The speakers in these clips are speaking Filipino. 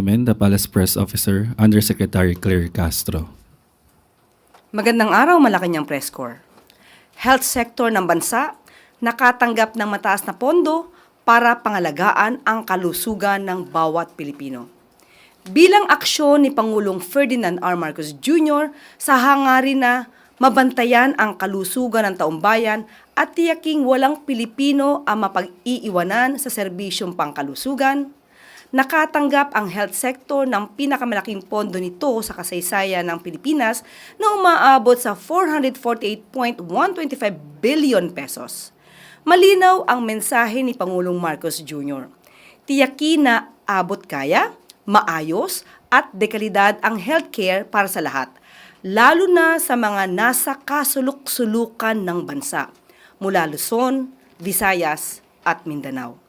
namin, the Palace Press Officer, Undersecretary Claire Castro. Magandang araw, Malacanang Press Corps. Health sector ng bansa nakatanggap ng mataas na pondo para pangalagaan ang kalusugan ng bawat Pilipino. Bilang aksyon ni Pangulong Ferdinand R. Marcos Jr. sa hangarin na mabantayan ang kalusugan ng taumbayan at tiyaking walang Pilipino ang mapag-iiwanan sa serbisyong pangkalusugan, nakatanggap ang health sector ng pinakamalaking pondo nito sa kasaysayan ng Pilipinas na umaabot sa 448.125 billion pesos. Malinaw ang mensahe ni Pangulong Marcos Jr. Tiyakin na abot kaya, maayos at dekalidad ang healthcare para sa lahat, lalo na sa mga nasa kasulok-sulukan ng bansa, mula Luzon, Visayas at Mindanao.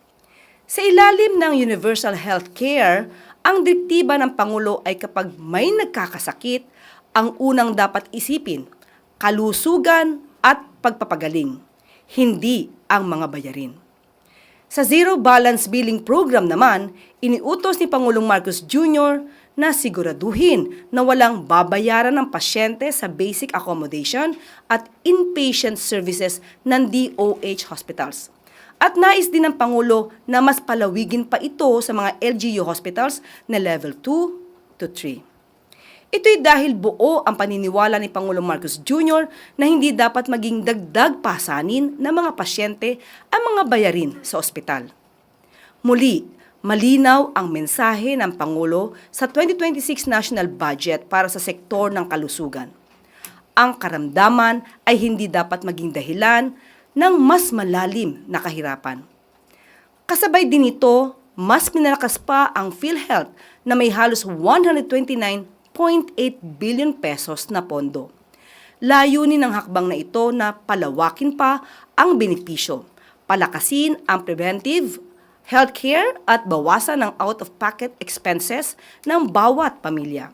Sa ilalim ng universal healthcare, ang direktiba ng Pangulo ay kapag may nagkakasakit, ang unang dapat isipin, kalusugan at pagpapagaling, hindi ang mga bayarin. Sa Zero Balance Billing Program naman, iniutos ni Pangulong Marcos Jr. na siguraduhin na walang babayaran ng pasyente sa basic accommodation at inpatient services ng DOH hospitals. At nais din ng Pangulo na mas palawigin pa ito sa mga LGU hospitals na level 2 to 3. Ito'y dahil buo ang paniniwala ni Pangulong Marcos Jr. na hindi dapat maging dagdag pasanin ng mga pasyente ang mga bayarin sa ospital. Muli, malinaw ang mensahe ng Pangulo sa 2026 National Budget para sa sektor ng kalusugan. Ang karamdaman ay hindi dapat maging dahilan ng mas malalim na kahirapan. Kasabay din ito, mas pinalakas pa ang PhilHealth na may halos 129.8 billion pesos na pondo. Layunin ng hakbang na ito na palawakin pa ang benepisyo, palakasin ang preventive healthcare at bawasan ang out-of-pocket expenses ng bawat pamilya.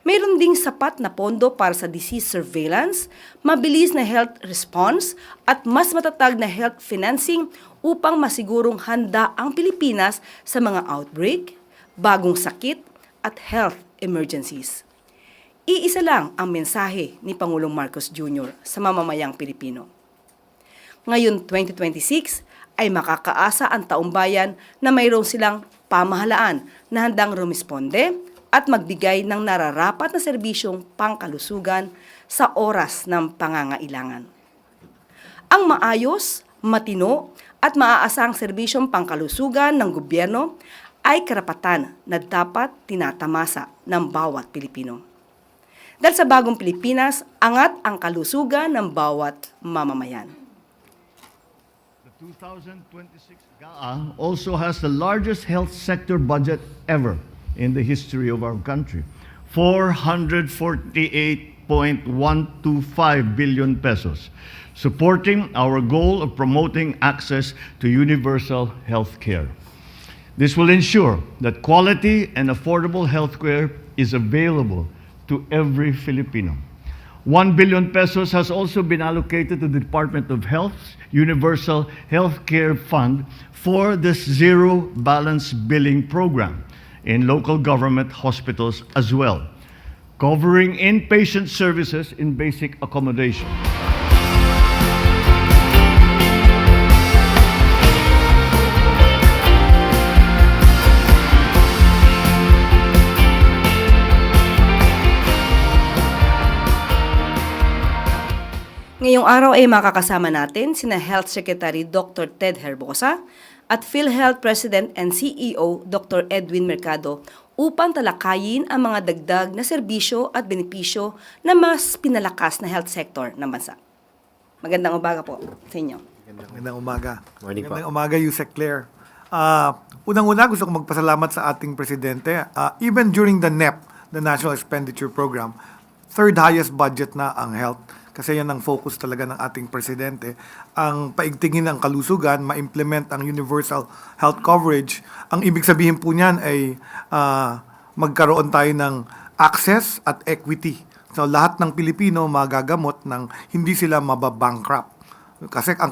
Mayroon ding sapat na pondo para sa disease surveillance, mabilis na health response at mas matatag na health financing upang masigurong handa ang Pilipinas sa mga outbreak, bagong sakit at health emergencies. Iisa lang ang mensahe ni Pangulong Marcos Jr. sa mamamayang Pilipino. Ngayon 2026 ay makakaasa ang taumbayan na mayroon silang pamahalaan na handang rumisponde at magbigay ng nararapat na serbisyong pangkalusugan sa oras ng pangangailangan. Ang maayos, matino at maaasang serbisyong pangkalusugan ng gobyerno ay karapatan na dapat tinatamasa ng bawat Pilipino. Dahil sa bagong Pilipinas, angat ang kalusugan ng bawat mamamayan. The 2026 GAA also has the largest health sector budget ever in the history of our country, 448.125 billion pesos, supporting our goal of promoting access to universal health care. This will ensure that quality and affordable health care is available to every Filipino. 1 billion pesos has also been allocated to the Department of Health's Universal Health Care Fund for this Zero Balance Billing Program in local government hospitals as well, covering inpatient services in basic accommodation. Ngayong araw ay makakasama natin sina Health Secretary Dr. Ted Herbosa at PhilHealth President and CEO Dr. Edwin Mercado upang talakayin ang mga dagdag na serbisyo at benepisyo na mas pinalakas na health sector ng bansa. Magandang umaga po sa inyo. Magandang umaga. Morning po. Magandang umaga, Yusek Claire. Unang-una, gusto kong magpasalamat sa ating presidente. Even during the NEP, the National Expenditure Program, third highest budget na ang health. Kasi yan ang focus talaga ng ating presidente. Ang paigtingin ng kalusugan, ma-implement ang universal health coverage. Ang ibig sabihin po niyan ay magkaroon tayo ng access at equity. So lahat ng Pilipino magagamot ng hindi sila mababankrupt. Kasi ang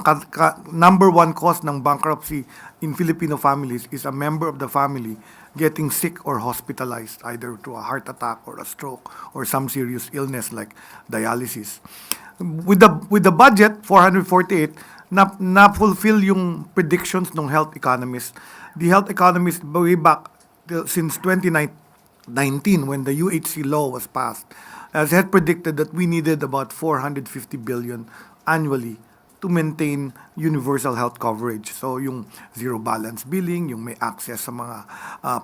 number one cause ng bankruptcy in Filipino families is a member of the family getting sick or hospitalized, either to a heart attack or a stroke or some serious illness like dialysis. With the budget, 448, na-fulfill yung predictions ng health economists. The health economists way back since 2019 when the UHC law was passed had predicted that we needed about 450 billion annually to maintain universal health coverage. So yung zero balance billing, yung may access sa mga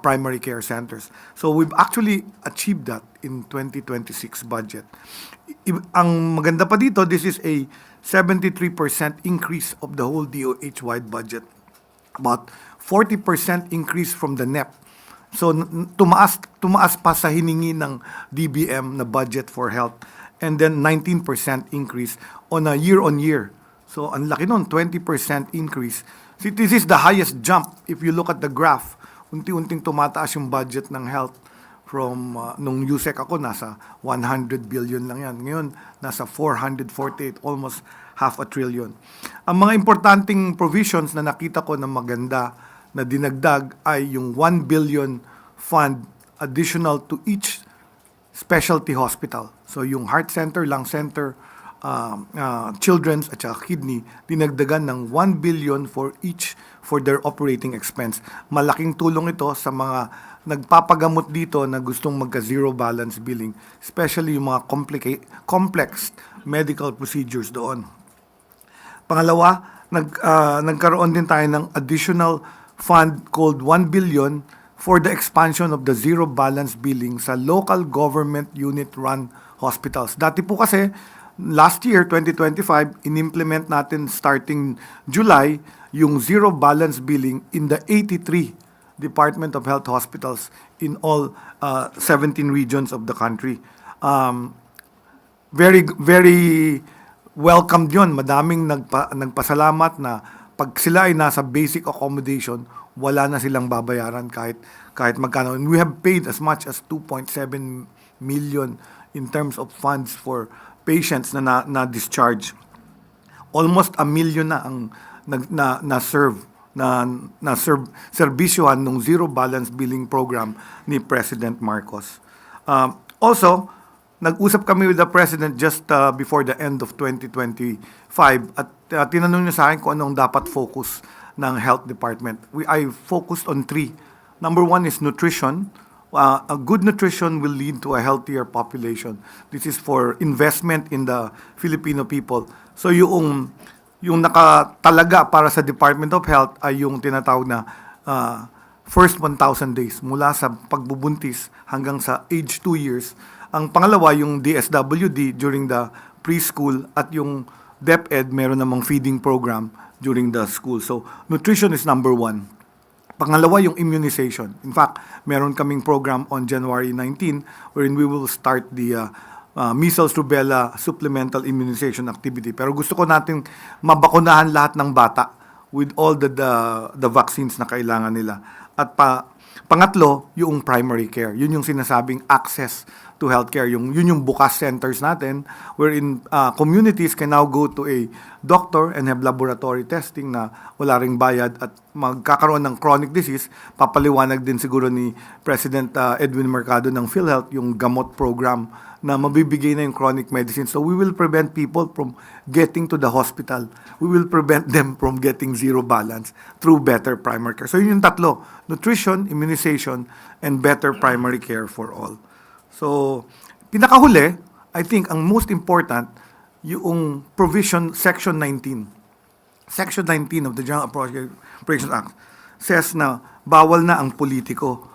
primary care centers. So we've actually achieved that in 2026 budget. Ang maganda pa dito, this is a 73% increase of the whole DOH-wide budget. About 40% increase from the NEP. So tumaas pa sa hiningi ng DBM na budget for health. And then 19% increase on a year-on-year. So ang laki nun, 20% increase. So this is the highest jump. If you look at the graph, unti-unting tumataas yung budget ng health from, nung USEC ako, nasa 100 billion lang yan. Ngayon, nasa 448, almost half a trillion. Ang mga importanteng provisions na nakita ko na maganda na dinagdag ay yung 1 billion fund additional to each specialty hospital. So yung heart center, lung center, children's at saka kidney, dinagdagan ng 1 billion for each for their operating expense. Malaking tulong ito sa mga nagpapagamot dito na gustong magka-zero balance billing, especially yung mga complex medical procedures doon. Pangalawa, nagkaroon din tayo ng additional fund called 1 billion for the expansion of the zero balance billing sa local government unit-run hospitals. Dati po kasi, last year, 2025, in-implement natin starting July, yung zero balance billing in the 83 Department of Health hospitals in all 17 regions of the country. Very, very welcomed yun. Madaming nagpasalamat na pag sila ay nasa basic accommodation, wala na silang babayaran kahit magkano. And we have paid as much as 2.7 million in terms of funds for patients na discharge. Almost 1 million na ang serbisyohan ng zero balance billing program ni President Marcos. Also, nag-usap kami with the President just before the end of 2025 at tinanong niya sa akin kung anong dapat focus ng Health Department. I focused on 3. Number 1 is nutrition. A good nutrition will lead to a healthier population. This is for investment in the Filipino people. So yung nakatalaga para sa Department of Health ay yung tinatawag na first 1,000 days mula sa pagbubuntis hanggang sa age 2 years. Ang pangalawa yung DSWD during the preschool at yung DepEd meron namang feeding program during the school. So nutrition is number 1. Pangalawa, yung immunization. In fact, meron kaming program on January 19 wherein we will start the measles, rubella supplemental immunization activity. Pero gusto ko natin mabakunahan lahat ng bata with all the vaccines na kailangan nila. At pangatlo, yung primary care. Yun yung sinasabing access to healthcare. Yun yung bukas centers natin wherein communities can now go to a doctor and have laboratory testing na wala ring bayad at magkakaroon ng chronic disease. Papaliwanag din siguro ni President Edwin Mercado ng PhilHealth yung gamot program na mabibigay na yung chronic medicine. So we will prevent people from getting to the hospital. We will prevent them from getting zero balance through better primary care. So yun yung tatlo, nutrition, immunization, and better primary care for all. So, pinakahuli, I think ang most important, yung provision, Section 19. Section 19 of the General Appropriations Act says na bawal na ang politiko.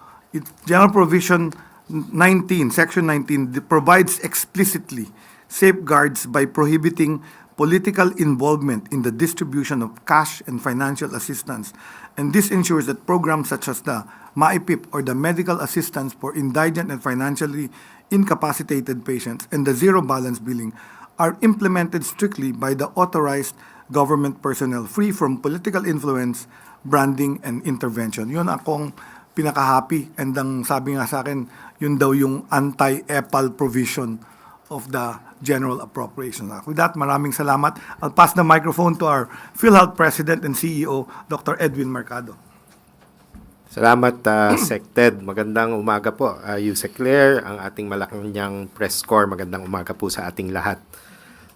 General Provision 19, Section 19, provides explicitly safeguards by prohibiting political involvement in the distribution of cash and financial assistance. And this ensures that programs such as the MAIPIP or the Medical Assistance for Indigent and Financially Incapacitated Patients and the Zero Balance Billing are implemented strictly by the authorized government personnel free from political influence, branding, and intervention. Yun akong pinaka-happy. And ang sabi nga sa akin, yun daw yung anti-EPAL provision of the General Appropriations Act. With that, maraming salamat. I'll pass the microphone to our PhilHealth President and CEO, Dr. Edwin Mercado. Salamat, Sec Ted. Magandang umaga po, Yusek Claire, ang ating malaking press corps. Magandang umaga po sa ating lahat.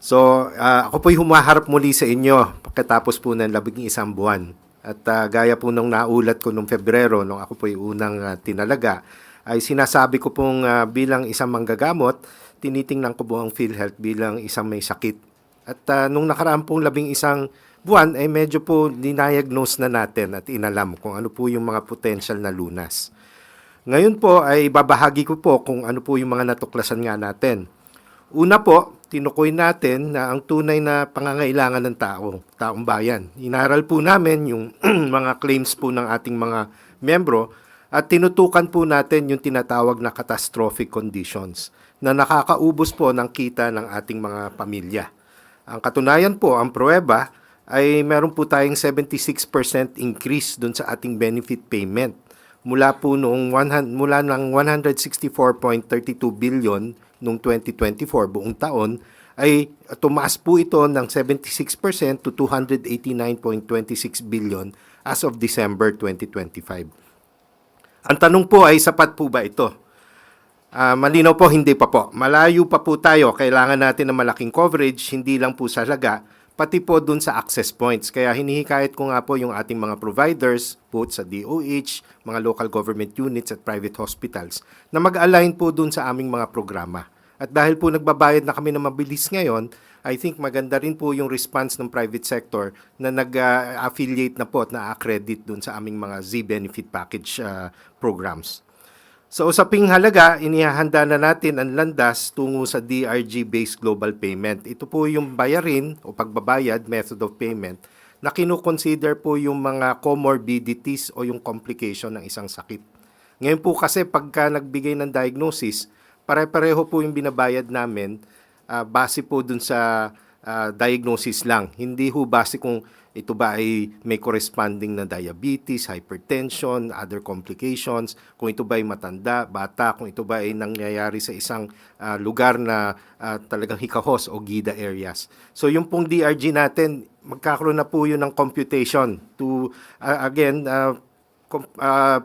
So, ako po'y humaharap muli sa inyo pagkatapos po ng 11 buwan. At gaya po nung naulat ko nung Pebrero, nung ako po'y unang tinalaga, ay sinasabi ko pong bilang isang manggagamot, tinitingnan ko po ang PhilHealth bilang isang may sakit. At nung nakaraan pong 11 buwan, ay medyo po diniagnose na natin at inalam kung ano po yung mga potential na lunas. Ngayon po ay babahagi ko po kung ano po yung mga natuklasan nga natin. Una po, tinukoy natin na ang tunay na pangangailangan ng taong bayan. Inaral po namin yung mga claims po ng ating mga membro at tinutukan po natin yung tinatawag na catastrophic conditions na nakakaubos po ng kita ng ating mga pamilya. Ang katunayan po, ang pruweba, ay meron po tayong 76% increase doon sa ating benefit payment mula ng 164.32 billion noong 2024 buong taon ay tumaas po ito ng 76% to 289.26 billion as of December 2025. Ang tanong po ay sapat po ba ito? Malinaw po, hindi pa po. Malayo pa po tayo. Kailangan natin ng malaking coverage, hindi lang po sa halaga, pati po dun sa access points. Kaya hinihikayat ko nga po yung ating mga providers, both sa DOH, mga local government units at private hospitals, na mag-align po dun sa aming mga programa. At dahil po nagbabayad na kami ng mabilis ngayon, I think maganda rin po yung response ng private sector na nag-affiliate na po at na-accredit dun sa aming mga Z-benefit package programs. Sa usaping halaga, inihahanda na natin ang landas tungo sa DRG-based global payment. Ito po yung bayarin o pagbabayad, method of payment, na kinukonsider po yung mga comorbidities o yung complication ng isang sakit. Ngayon po kasi pagka nagbigay ng diagnosis, pare-pareho po yung binabayad namin base po dun sa diagnosis lang. Hindi ho base kung ito ba ay may corresponding na diabetes, hypertension, other complications, kung ito ba ay matanda, bata, kung ito ba ay nangyayari sa isang lugar na talagang hikahos o gida areas. So yung pong DRG natin, magkakaroon na po yun ng computation to,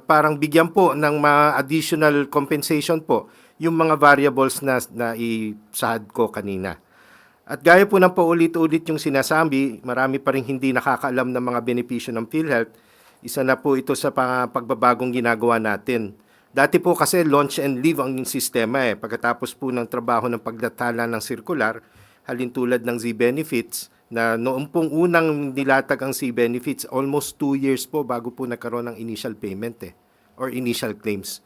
parang bigyan po ng mga additional compensation po yung mga variables na isahad ko kanina. At gaya po ng paulit-ulit yung sinasabi, marami pa rin hindi nakakaalam ng mga benepisyo ng PhilHealth. Isa na po ito sa pagbabagong ginagawa natin. Dati po kasi launch and leave ang sistema Pagkatapos po ng trabaho ng pagdatala ng circular, halintulad ng Z-benefits, na noong pong unang nilatag ang Z-benefits, almost 2 years po bago po nagkaroon ng initial payment or initial claims.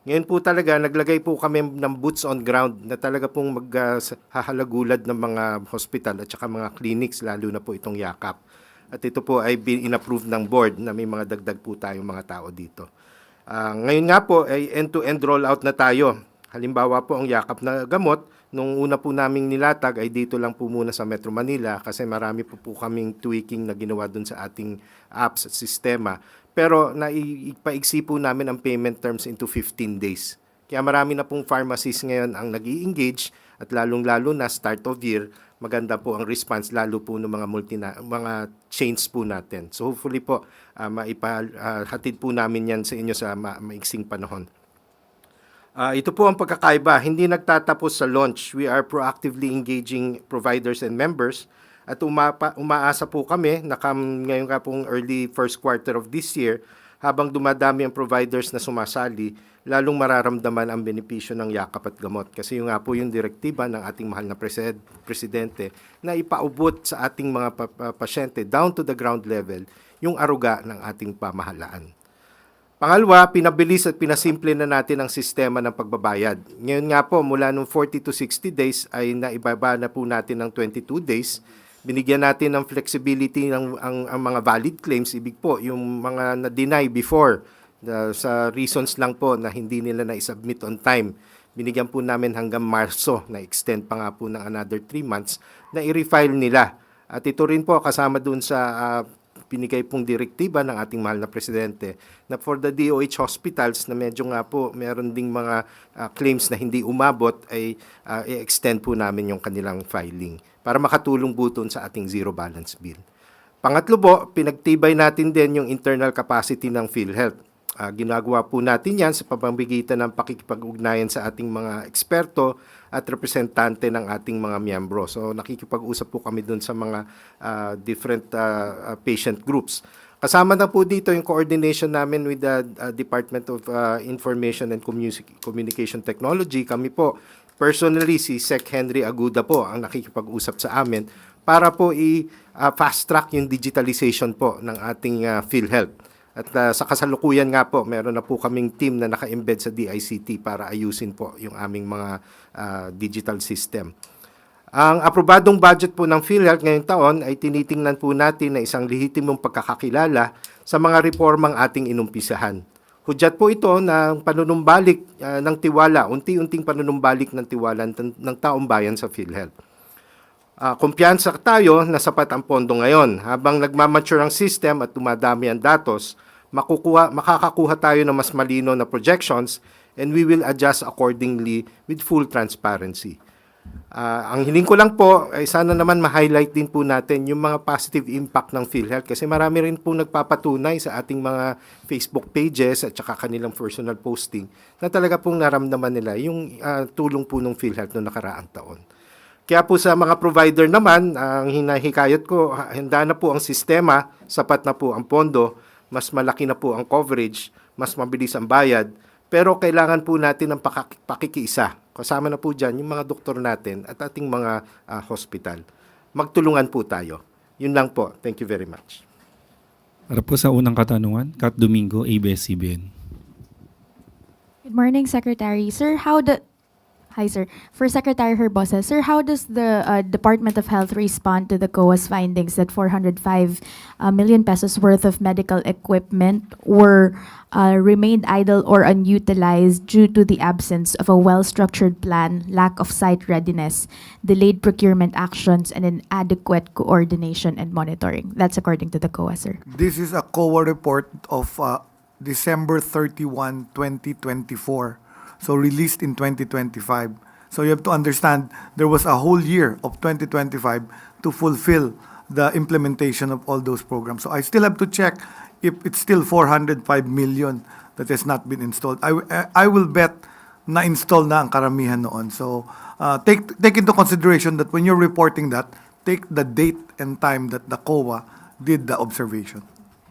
Ngayon po talaga, naglagay po kami ng boots on ground na talaga pong maghahalagulad ng mga hospital at saka mga clinics, lalo na po itong yakap. At ito po ay in-approve ng board na may mga dagdag po tayong mga tao dito. Ngayon nga po ay end-to-end rollout na tayo. Halimbawa po ang yakap na gamot, nung una po naming nilatag ay dito lang po muna sa Metro Manila kasi marami po kaming tweaking na ginawa dun sa ating apps at sistema. Pero naipaiksi po namin ang payment terms into 15 days. Kaya marami na pong pharmacies ngayon ang nag-i-engage at lalong-lalo na start of year, maganda po ang response lalo po ng mga chains po natin. So hopefully po maipahatid po namin yan sa inyo sa maiksing panahon. Ito po ang pagkakaiba. Hindi nagtatapos sa launch. We are proactively engaging providers and members at umaasa po kami na ngayon nga pong early first quarter of this year, habang dumadami ang providers na sumasali, lalong mararamdaman ang benepisyo ng yakap at gamot. Kasi yung nga po yung direktiba ng ating mahal na presidente na ipaubot sa ating mga pasyente down to the ground level yung aruga ng ating pamahalaan. Pangalawa, pinabilis at pinasimple na natin ang sistema ng pagbabayad. Ngayon nga po, mula nung 40 to 60 days ay naibaba na po natin ng 22 days. Binigyan natin ng flexibility ang mga valid claims, ibig po yung mga na-deny before sa reasons lang po na hindi nila na-submit on time. Binigyan po namin hanggang Marso, na-extend pa nga po ng another 3 months, na i-refile nila. At ito rin po kasama dun sa binigay pong direktiba ng ating mahal na presidente na for the DOH hospitals na medyo nga po meron ding mga claims na hindi umabot ay i-extend po namin yung kanilang filing para makatulong po sa ating zero balance bill. Pangatlo po, pinagtibay natin din yung internal capacity ng PhilHealth. Ginagawa po natin yan sa pamamagitan ng pakikipag-ugnayan sa ating mga eksperto at representante ng ating mga miyembro. So nakikipag-usap po kami dun sa mga different patient groups. Kasama na po dito yung coordination namin with the Department of Information and Communication Technology. Kami po, personally, si Sec. Henry Aguda po ang nakikipag-usap sa amin para po i-fast track yung digitalization po ng ating PhilHealth. At sa kasalukuyan nga po, meron na po kaming team na naka-embed sa DICT para ayusin po yung aming mga digital system. Ang aprobadong budget po ng PhilHealth ngayong taon ay tinitingnan po natin na isang lehitimong pagkakakilala sa mga reformang ating inumpisahan. Hudyat po ito ng panunumbalik ng tiwala, unti-unting panunumbalik ng tiwala ng taong bayan sa PhilHealth. Kumpiyansa tayo na sapat ang pondo ngayon. Habang nagmamature ang system at dumadami ang datos, makakakuha tayo ng mas malino na projections and we will adjust accordingly with full transparency. Ang hiling ko lang po ay sana naman ma-highlight din po natin yung mga positive impact ng PhilHealth kasi marami rin po nagpapatunay sa ating mga Facebook pages at saka kanilang personal posting na talaga pong naramdaman nila yung tulong po ng PhilHealth noong nakaraang taon. Kaya po sa mga provider naman, ang hinahikayat ko, handa na po ang sistema, sapat na po ang pondo, mas malaki na po ang coverage, mas mabilis ang bayad, pero kailangan po natin ng pakikiisa. Kasama na po dyan yung mga doktor natin at ating mga hospital. Magtulungan po tayo. Yun lang po. Thank you very much. Para po sa unang katanungan, Kat Domingo, ABS-CBN. Good morning, Secretary. Sir, Hi, sir. For Secretary Herbosa, sir, how does the Department of Health respond to the COA's findings that 405 million pesos worth of medical equipment remained idle or unutilized due to the absence of a well-structured plan, lack of site readiness, delayed procurement actions, and inadequate coordination and monitoring? That's according to the COA, sir. This is a COA report of December 31, 2024. So released in 2025. So you have to understand there was a whole year of 2025 to fulfill the implementation of all those programs. So I still have to check if it's still 405 million that has not been installed. I will bet na install na ang karamihan noon. So take into consideration that when you're reporting that, take the date and time that the COA did the observation.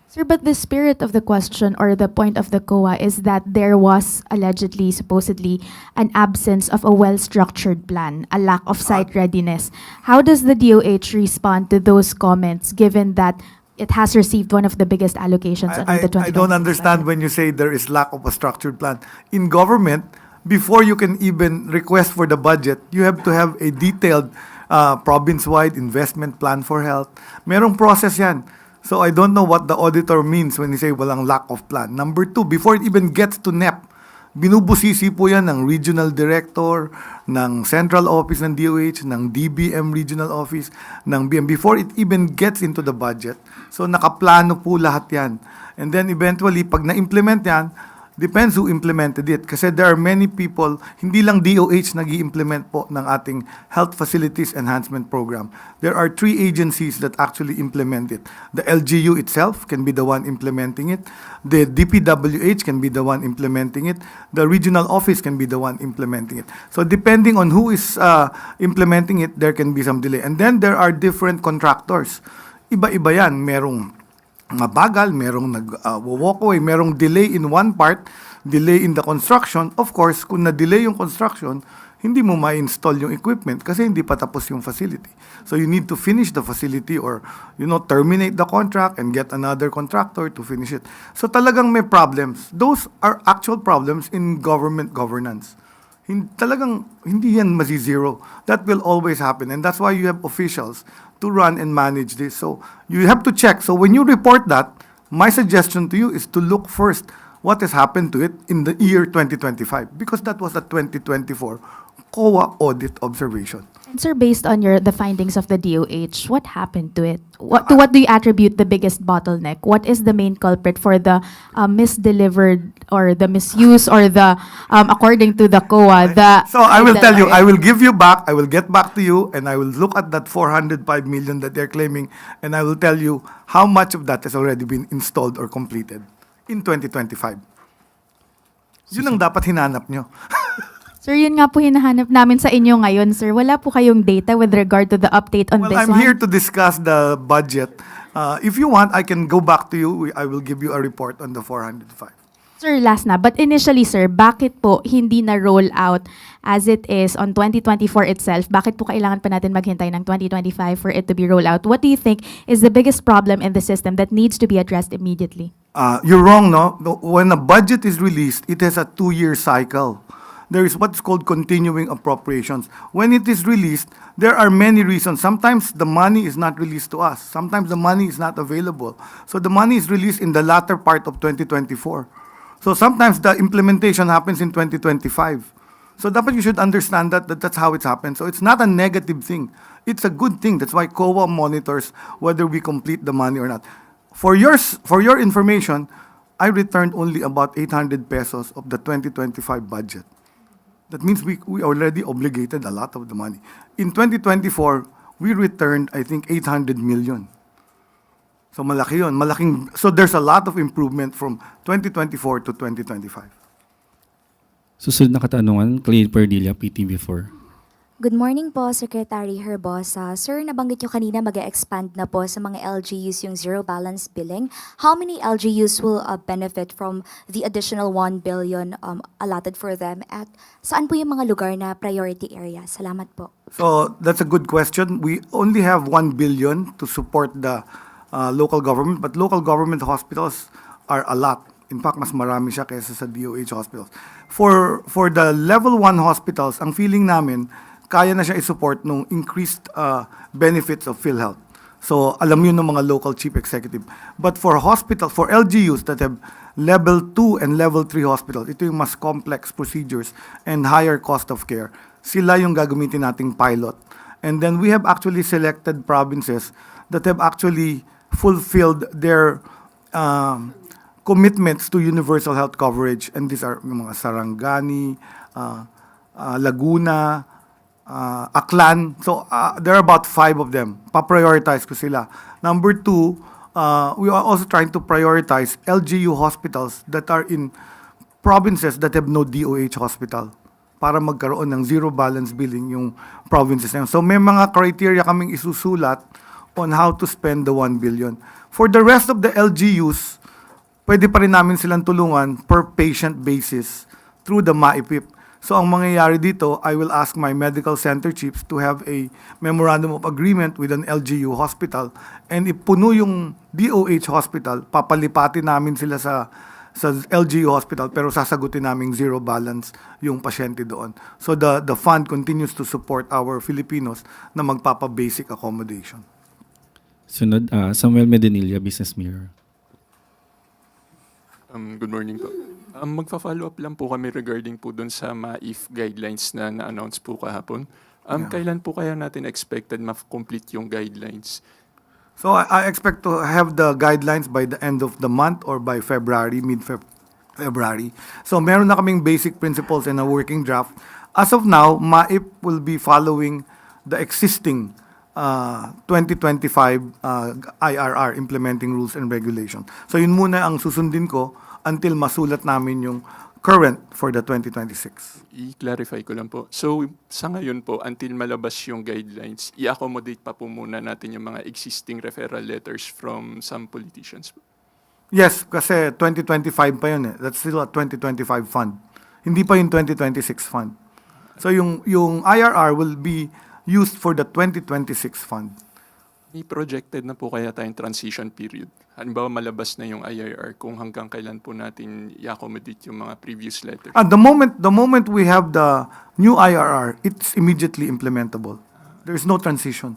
Sir, but the spirit of the question or the point of the COA is that there was allegedly, supposedly, an absence of a well-structured plan, a lack of site readiness. How does the DOH respond to those comments given that it has received one of the biggest allocations under the 2026 I don't understand when you say there is lack of a structured plan. In government, before you can even request for the budget, you have to have a detailed province-wide investment plan for health. Merong process yan. So I don't know what the auditor means when he say walang lack of plan. Number two, before it even gets to NEP, binubusisi po yan ng regional director, ng central office ng DOH, ng DBM regional office, ng BM, before it even gets into the budget. So nakaplano po lahat yan. And then eventually, pag na-implement yan, depends who implemented it. Kasi there are many people, hindi lang DOH nag-i-implement po ng ating Health Facilities Enhancement Program. There are 3 agencies that actually implement it. The LGU itself can be the one implementing it. The DPWH can be the one implementing it. The regional office can be the one implementing it. So depending on who is implementing it, there can be some delay. And then there are different contractors. Iba-iba yan. Merong mabagal, merong nag-walk away, merong delay in one part, delay in the construction. Of course, kung na-delay yung construction, hindi mo ma-install yung equipment kasi hindi pa tapos yung facility. So you need to finish the facility or, terminate the contract and get another contractor to finish it. So talagang may problems. Those are actual problems in government governance. Talagang hindi yan masi-zero. That will always happen. And that's why you have officials to run and manage this. So you have to check. So when you report that, my suggestion to you is to look first what has happened to it in the year 2025 because that was a 2024 COA audit observation. And sir, based on the findings of the DOH, what happened to it? What do you attribute the biggest bottleneck? What is the main culprit for the misdelivered or the misuse or the according to the COA? So I will tell you, I will give you back, I will get back to you, and I will look at that 405 million that they're claiming, and I will tell you how much of that has already been installed or completed in 2025. Yun ang dapat hinanap nyo. Sir, yun nga po hinahanap namin sa inyo ngayon, sir. Wala po kayong data with regard to the update on Well, this I'm one? here to discuss the budget. If you want, I can go back to you. I will give you a report on the 405. Sir, last na. But initially, sir, bakit po hindi na-roll out as it is on 2024 itself? Bakit po kailangan pa natin maghintay ng 2025 for it to be rolled out? What do you think is the biggest problem in the system that needs to be addressed immediately? You're wrong, no? When a budget is released, it has a 2-year cycle. There is what's called continuing appropriations. When it is released, there are many reasons. Sometimes the money is not released to us. Sometimes the money is not available. So the money is released in the latter part of 2024. So sometimes the implementation happens in 2025. So dapat you should understand that that's how it's happened. So it's not a negative thing. It's a good thing. That's why COA monitors whether we complete the money or not. For your information, I returned only about 800 pesos of the 2025 budget. That means we already obligated a lot of the money. In 2024, we returned, I think, 800 million. So malaki yun. So there's a lot of improvement from 2024 to 2025. Susunod na katanungan, Clay Perdilla, PTV4. Good morning po, Secretary Herbosa. Sir, nabanggit nyo kanina mag-expand na po sa mga LGUs yung zero balance billing. How many LGUs will benefit from the additional 1 billion allotted for them? At saan po yung mga lugar na priority area? Salamat po. So that's a good question. We only have 1 billion to support the local government, but local government hospitals are a lot. In fact, mas marami siya kaysa sa DOH hospitals. For the level 1 hospitals, ang feeling namin, kaya na siya i-support nung increased benefits of PhilHealth. So, alam yun ng mga local chief executive. But for LGUs that have level 2 and level 3 hospitals, ito yung mas complex procedures and higher cost of care. Sila yung gagamitin nating pilot. And then we have actually selected provinces that have actually fulfilled their commitments to universal health coverage. And these are yung mga Sarangani, Laguna, Aklan. So there are about 5 of them. Pa-prioritize ko sila. Number 2, we are also trying to prioritize LGU hospitals that are in provinces that have no DOH hospital para magkaroon ng zero balance billing yung provinces na yun. So may mga criteria kaming isusulat on how to spend the 1 billion. For the rest of the LGUs, pwede pa rin namin silang tulungan per patient basis through the MAIPIP. So ang mangyayari dito, I will ask my medical center chiefs to have a memorandum of agreement with an LGU hospital, and ipuno yung DOH hospital, papalipatin namin sila sa LGU hospital, pero sasagutin namin zero balance yung pasyente doon. So the fund continues to support our Filipinos na magpapa-basic accommodation. Sunod, Samuel Medinilla, Business Mirror. Good morning po. Magfa-follow up lang po kami regarding po dun sa MAIF guidelines na na-announce po kahapon. Kailan po kaya natin expected ma-complete yung guidelines? So I expect to have the guidelines by the end of the month or by February, mid-February. So meron na kaming basic principles and a working draft. As of now, MAIP will be following the existing 2025 IRR, Implementing Rules and Regulations. So yun muna ang susundin ko until masulat namin yung current for the 2026. I-clarify ko lang po. So, sa ngayon po, until malabas yung guidelines, i-accommodate pa po muna natin yung mga existing referral letters from some politicians po. Yes, kasi 2025 pa yun eh. That's still a 2025 fund. Hindi pa yung 2026 fund. So yung IRR will be used for the 2026 fund. May projected na po kaya tayong transition period? Halimbawa, malabas na yung IRR kung hanggang kailan po natin i-accommodate yung mga previous letters? The moment we have the new IRR, it's immediately implementable. There's no transition.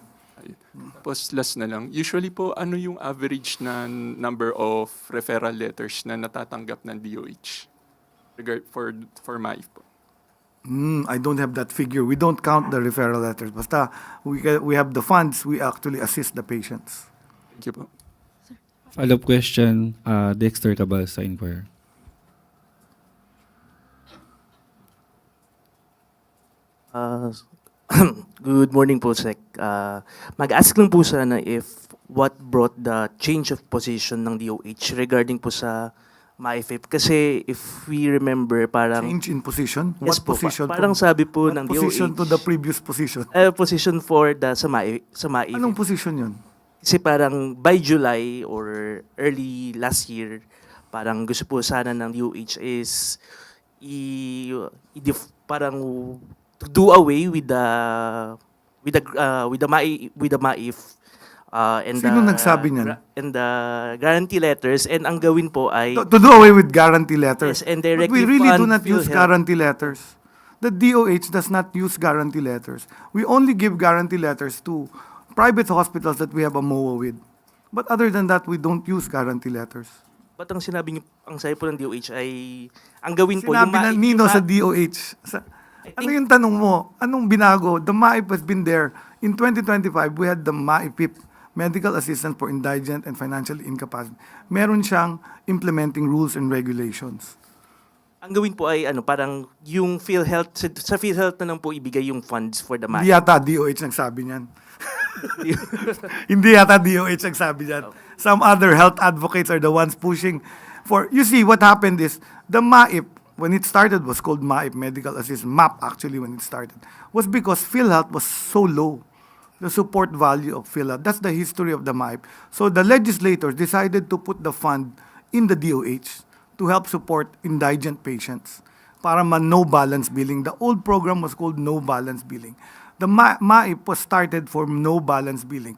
Tapos last na lang, usually po, ano yung average na number of referral letters na natatanggap ng DOH for MAIF po? I don't have that figure. We don't count the referral letters. Basta we have the funds, we actually assist the patients. Thank you po. Follow-up question, Dexter Cabal sa Inquirer. Good morning po, Sec. Mag-ask lang po sana if what brought the change of position ng DOH regarding po sa MAIFIP. Kasi if we remember, parang... Change in position? Yes What po, position? parang sabi po What ng position to DOH, the previous position? position for the sa MAIFIP. Anong position yun? Kasi parang by July or early last year, parang gusto po sana ng DOH is parang to do away with the MAIF and Sino nagsabi niyan? And the guarantee letters, and ang gawin po ay To do away with guarantee letters. Yes, and But directly we really do fund not use PhilHealth. guarantee letters. The DOH does not use guarantee letters. We only give guarantee letters to private hospitals that we have a MOA with. But other than that, we don't use guarantee letters. But ang sinabi niyo, ang sabi po ng DOH ay ang gawin po Sinabi na Nino sa DOH. Ano think- yung tanong mo? Anong binago? The MAIP has been there. In 2025, we had the MAIPIP, Medical Assistance for Indigent and Financially Incapacitated. Meron siyang implementing rules and regulations. ang gawin po ay parang yung PhilHealth, sa PhilHealth na lang po ibigay yung funds for the Hindi MAIF. yata DOH nagsabi niyan. Hindi yata DOH nagsabi niyan. Some other health advocates are the ones pushing for... You see, what happened is, the MAIP, when it started, was called MAIP, Medical Assistance, MAP actually when it started, was because PhilHealth was so low. The support value of PhilHealth. That's the history of the MAIP. So the legislators decided to put the fund in the DOH to help support indigent patients para no balance billing. The old program was called no balance billing. The MAIP was started for no balance billing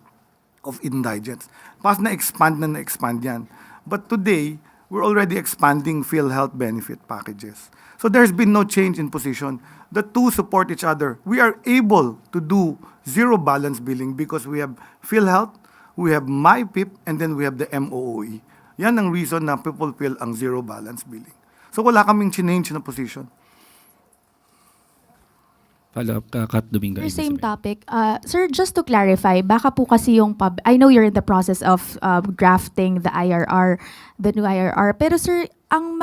of indigents. Pas na-expand yan. But today, we're already expanding PhilHealth benefit packages. So there's been no change in position. The two support each other. We are able to do zero balance billing because we have PhilHealth, we have MyPIP, and then we have the MOOE. Yan ang reason na people feel ang zero balance billing. So wala kaming change na position. Follow-up, Kat Dominga. Sir, same topic. Sir, just to clarify, baka po kasi yung I know you're in the process of drafting the IRR, the new IRR. Pero sir, ang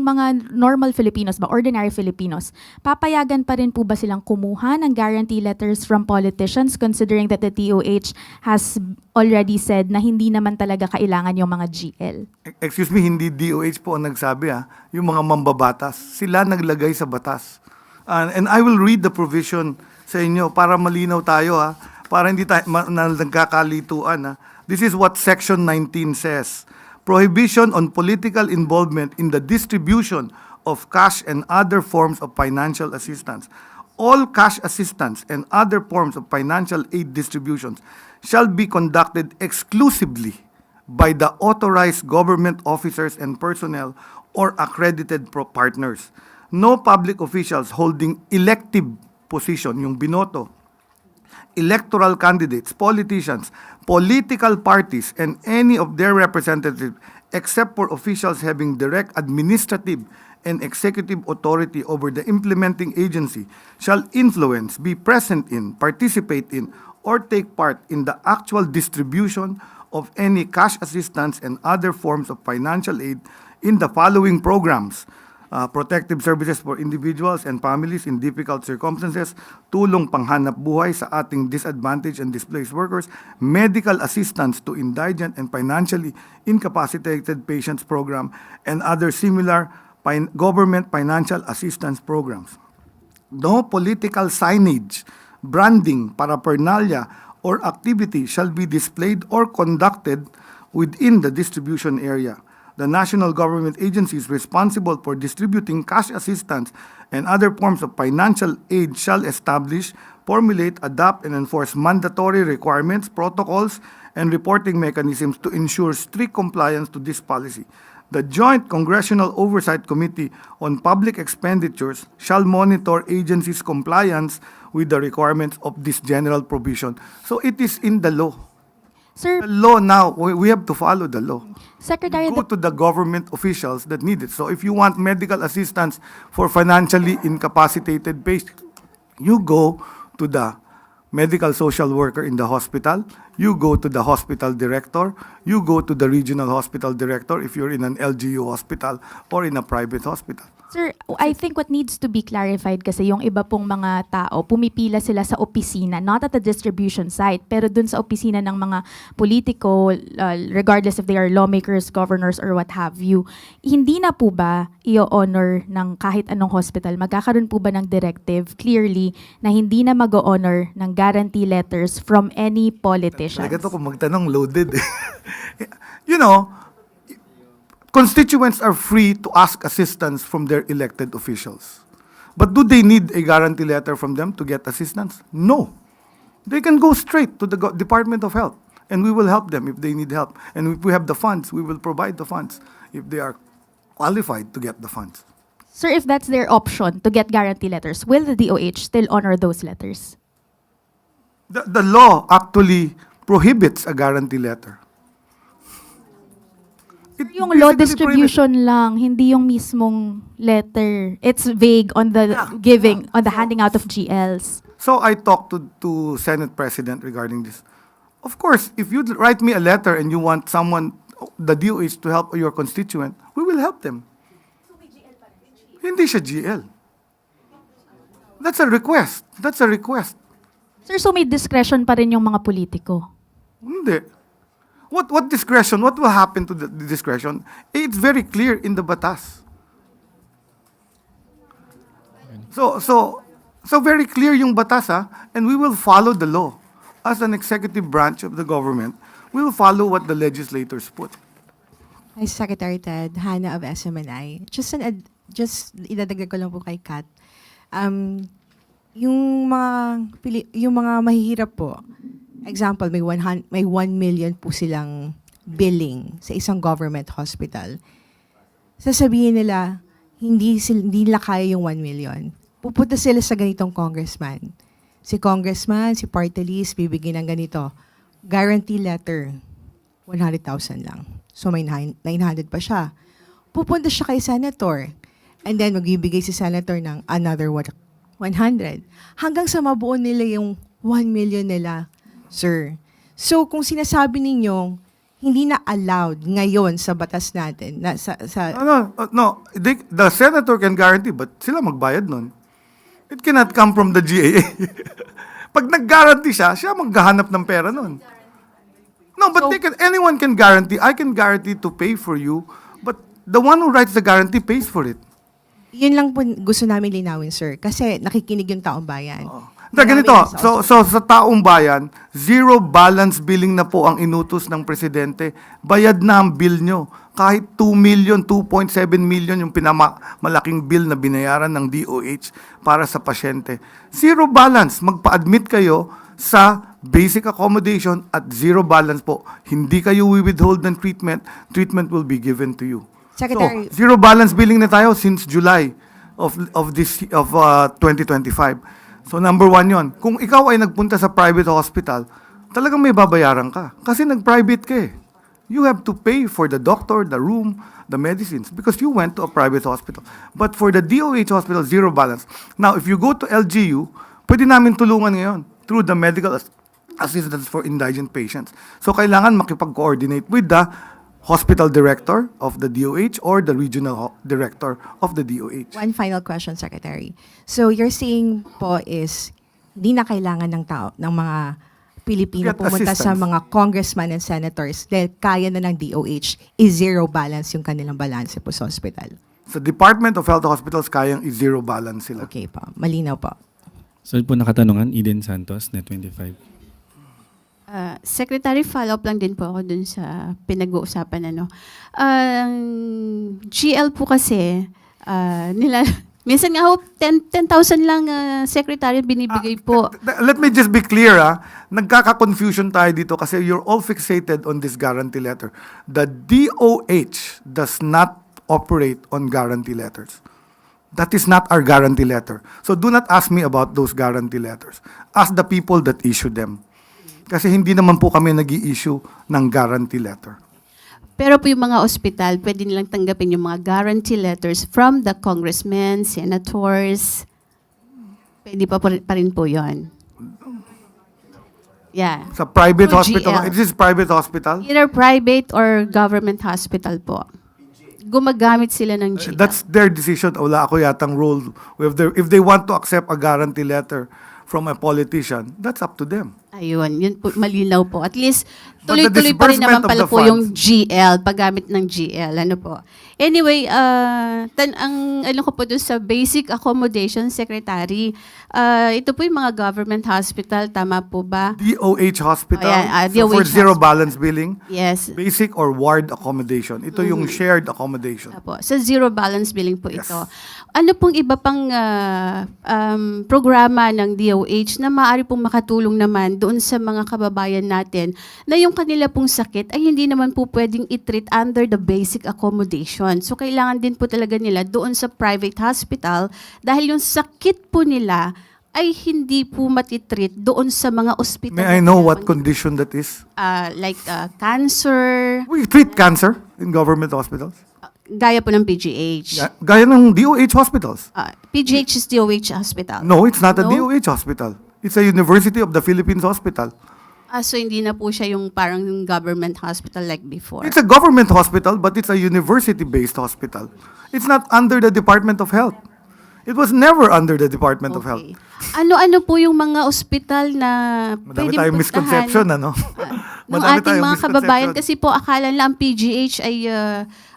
mga normal Filipinos ba, ordinary Filipinos, papayagan pa rin po ba silang kumuha ng guarantee letters from politicians considering that the DOH has already said na hindi naman talaga kailangan yung mga GL? Excuse me, hindi DOH po ang nagsabi yung mga mambabatas. Sila naglagay sa batas. And I will read the provision sa inyo para malinaw tayo para hindi tayo nagkakalituan. This is what Section 19 says. Prohibition on political involvement in the distribution of cash and other forms of financial assistance. All cash assistance and other forms of financial aid distributions shall be conducted exclusively by the authorized government officers and personnel or accredited partners. No public officials holding elective position, yung binoto, electoral candidates, politicians, political parties, and any of their representatives, except for officials having direct administrative and executive authority over the implementing agency, shall influence, be present in, participate in, or take part in the actual distribution of any cash assistance and other forms of financial aid in the following programs: protective services for individuals and families in difficult circumstances, tulong panghanap buhay sa ating disadvantaged and displaced workers, medical assistance to indigent and financially incapacitated patients program, and other similar government financial assistance programs. No political signage, branding, paraphernalia, or activity shall be displayed or conducted within the distribution area. The national government agencies responsible for distributing cash assistance and other forms of financial aid shall establish, formulate, adopt, and enforce mandatory requirements, protocols, and reporting mechanisms to ensure strict compliance to this policy. The Joint Congressional Oversight Committee on Public Expenditures shall monitor agencies' compliance with the requirements of this general provision. So it is in the law. Sir, The law now, we have to follow the law. Secretary, Go to the government officials that need it. So if you want medical assistance for financially incapacitated patients, you go to the medical social worker in the hospital, you go to the hospital director, you go to the regional hospital director if you're in an LGU hospital or in a private hospital. Sir, I think what needs to be clarified kasi yung iba pong mga tao, pumipila sila sa opisina, not at the distribution site, pero dun sa opisina ng mga politiko, regardless if they are lawmakers, governors, or what have you. Hindi na po ba i-honor ng kahit anong hospital? Magkakaroon po ba ng directive clearly na hindi na mag-honor ng guarantee letters from any politicians? Talaga to kung magtanong loaded. You know, constituents are free to ask assistance from their elected officials. But do they need a guarantee letter from them to get assistance? No. They can go straight to the Department of Health, and we will help them if they need help. And if we have the funds, we will provide the funds if they are qualified to get the funds. Sir, if that's their option to get guarantee letters, will the DOH still honor those letters? The law actually prohibits a guarantee letter. It Yung law basically distribution lang, hindi yung mismong letter. It's vague on the giving, on the handing out of GLs. So I talked to Senate President regarding this. Of course, if you write me a letter and you want someone, the DOH, to help your constituent, we will help them. Hindi siya GL. That's a request. That's a request. Sir, so may discretion pa rin yung mga politiko. Hindi. What discretion? What will happen to the discretion? It's very clear in the batas. So very clear yung batas, and we will follow the law. As an executive branch of the government, we will follow what the legislators put. Hi, Secretary Ted, Hannah of SMNI. Just idadagdag ko lang po kay Kat. Yung mga mahihirap po, example, may 1 million po silang billing sa isang government hospital. Sasabihin nila, hindi nila kaya yung 1 million. Pupunta sila sa ganitong congressman. Si party list, bibigyan ng ganito. Guarantee letter, 100,000 lang. So may 900 pa siya. Pupunta siya kay senator. And then magbibigay si senator ng another 100. Hanggang sa mabuo nila yung 1 million nila. Sir. So, kung sinasabi ninyong hindi na allowed ngayon sa batas natin, No. The senator can guarantee, but sila magbayad nun. It cannot come from the GAA. Pag nag-guarantee siya maghahanap ng pera nun. No, but anyone can guarantee. I can guarantee to pay for you, but the one who writes the guarantee pays for it. yun lang po gusto namin linawin, sir. Kasi nakikinig yung taong bayan. Ganito, so sa taong bayan, zero balance billing na po ang inutos ng presidente. Bayad na ang bill nyo. Kahit 2 million, 2.7 million yung malaking bill na binayaran ng DOH para sa pasyente. Zero balance. Magpa-admit kayo sa basic accommodation at zero balance po. Hindi kayo withhold ng treatment. Treatment will be given to you. Secretary, So, zero balance billing na tayo since July of 2025. So number 1 yon. Kung ikaw ay nagpunta sa private hospital, talagang may babayaran ka. Kasi nag-private ka eh. You have to pay for the doctor, the room, the medicines, because you went to a private hospital. But for the DOH hospital, zero balance. Now, if you go to LGU, pwede namin tulungan ngayon through the medical assistance for indigent patients. So kailangan makipag-coordinate with the hospital director of the DOH or the regional director of the DOH. one final question, Secretary. So you're saying po is hindi na kailangan ng tao, ng mga Pilipino Get pumunta sa assistance. mga congressmen and senators dahil kaya na ng DOH i-zero balance yung kanilang balance po sa hospital. Sa Department of Health Hospitals, kayang i-zero balance sila. Okay po. Malinaw po. So po nakatanungan, Eden Santos, Net 25. Secretary, follow-up lang din po ako dun sa pinag-uusapan. GL po kasi, minsan nga ho, 10,000 lang, Secretary, binibigay po. Let me just be clear, nagkaka-confusion tayo dito kasi you're all fixated on this guarantee letter. The DOH does not operate on guarantee letters. That is not our guarantee letter. So do not ask me about those guarantee letters. Ask the people that issue them. Kasi hindi naman po kami nag-i-issue ng guarantee letter. Pero po yung mga ospital, pwede nilang tanggapin yung mga guarantee letters from the congressmen, senators. Pwede pa rin po yun. Yeah. Sa private Through hospital, GL. this is private hospital? Either private or government hospital po. gumagamit sila ng GL. That's their decision. Wala ako yatang role. If they want to accept a guarantee letter from a politician, that's up to them. Ayun, yun po, malinaw po. At least, But the tuloy-tuloy pa rin naman disbursement of pala the po yung funds- GL, paggamit ng GL, ano po. Anyway, ang ano ko po doon sa basic accommodation, Secretary, ito po yung mga government hospital, tama po ba? DOH hospital, Oh, yeah, so for DOH zero hospital. balance billing, Yes. basic or ward accommodation. Ito yung shared accommodation. Apo, sa zero balance billing po Yes. ito. Ano pong iba pang programa ng DOH na maaari pong makatulong naman doon sa mga kababayan natin na yung kanila pong sakit ay hindi naman po pwedeng i-treat under the basic accommodation. So kailangan din po talaga nila doon sa private hospital dahil yung sakit po nila ay hindi po matitreat doon sa mga ospital. May I know what condition that is? Like cancer, We treat cancer in government hospitals. gaya po ng PGH. Gaya ng DOH hospitals. PGH is DOH hospital. No, it's not a No? DOH hospital. It's a University of the Philippines hospital. So hindi na po siya yung parang government hospital like before. It's a government hospital, but it's a university-based hospital. It's not under the Department of Health. It was never under the Department of Health. Okay. Ano-ano po yung mga ospital na Madami pwedeng tayong misconception, ano? ng Madami ating tayong mga kababayan misconception. kasi po akala lang PGH ay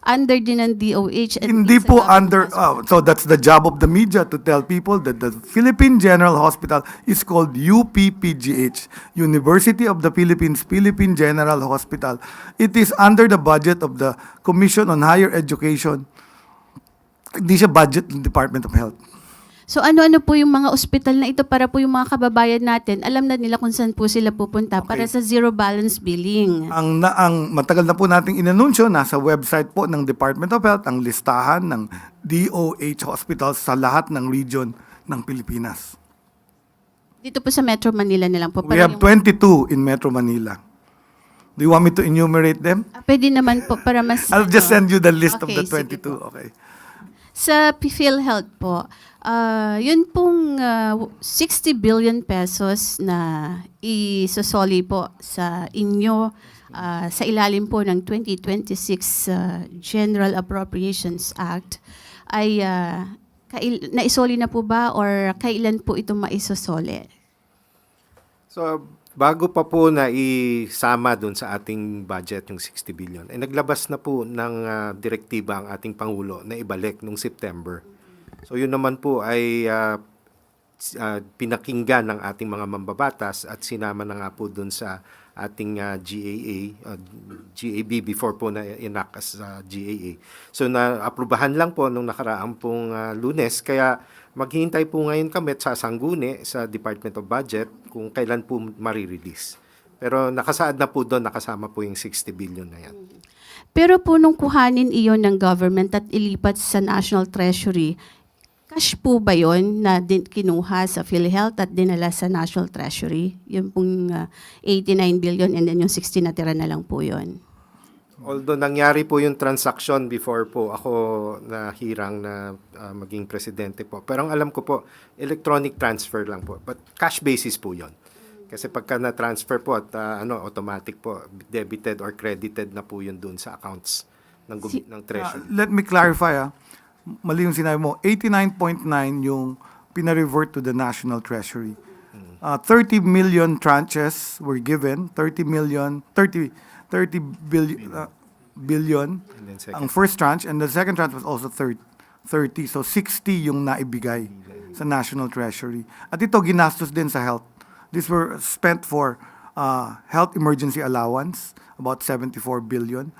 under din ng DOH. And Hindi it's a po government under, hospital. so that's the job of the media to tell people that the Philippine General Hospital is called UPPGH, University of the Philippines, Philippine General Hospital. It is under the budget of the Commission on Higher Education. Hindi siya budget ng Department of Health. So ano-ano po yung mga ospital na ito para po yung mga kababayan natin, alam na nila kung saan po sila pupunta para sa zero balance billing. Ang matagal na po nating inanunsyo, nasa website po ng Department of Health ang listahan ng DOH hospitals sa lahat ng region ng Pilipinas. Dito po sa Metro Manila na lang po. We para have yung- 22 in Metro Manila. Do you want me to enumerate them? Pwede naman po para mas... I'll just send you the list of Okay, the sige 22. po. Okay. Sa PhilHealth po, yun pong 60 billion pesos na isosoli po sa inyo sa ilalim po ng 2026 General Appropriations Act ay naisoli na po ba or kailan po ito maisosoli? So, bago pa po na isama doon sa ating budget yung 60 billion, ay naglabas na po ng direktiba ang ating Pangulo na ibalik nung September. So, yun naman po ay pinakinggan ng ating mga mambabatas at sinama na nga po doon sa ating GAB before po na enact as GAA. So, na-aprubahan lang po nung nakaraang pong Lunes, kaya maghihintay po ngayon kami sa sangguni sa Department of Budget kung kailan po marirelease. Pero nakasaad na po doon, nakasama po yung 60 billion na yan. Pero po nung kuhanin iyon ng government at ilipat sa National Treasury, cash po ba yon na kinuha sa PhilHealth at dinala sa National Treasury? Yung pong 89 billion and then yung 60 na tira na lang po yon. Although nangyari po yung transaction before po ako nahirang na maging presidente po. Pero ang alam ko po, electronic transfer lang po. But cash basis po yon. Kasi pagka na-transfer po at automatic po, debited or credited na po yun doon sa accounts ng treasury. Let me clarify. Mali yung sinabi mo. 89.9 yung pinarevert to the National Treasury. 30 million tranches were given. 30 billion And then second. ang first tranche, and the second tranche was also 30. So 60 yung naibigay sa National Treasury. At ito ginastos din sa health. These were spent for health emergency allowance, about 74 billion.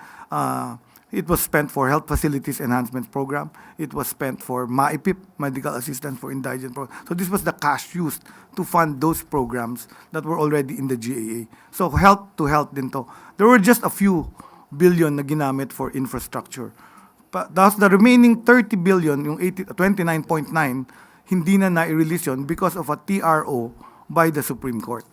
It was spent for Health Facilities Enhancement Program. It was spent for MAIPIP, Medical Assistance for Indigent Program. So this was the cash used to fund those programs that were already in the GAA. So health to health din to. There were just a few billion na ginamit for infrastructure. Thus, the remaining 30 billion, yung 29.9, hindi na na-release yun because of a TRO by the Supreme Court.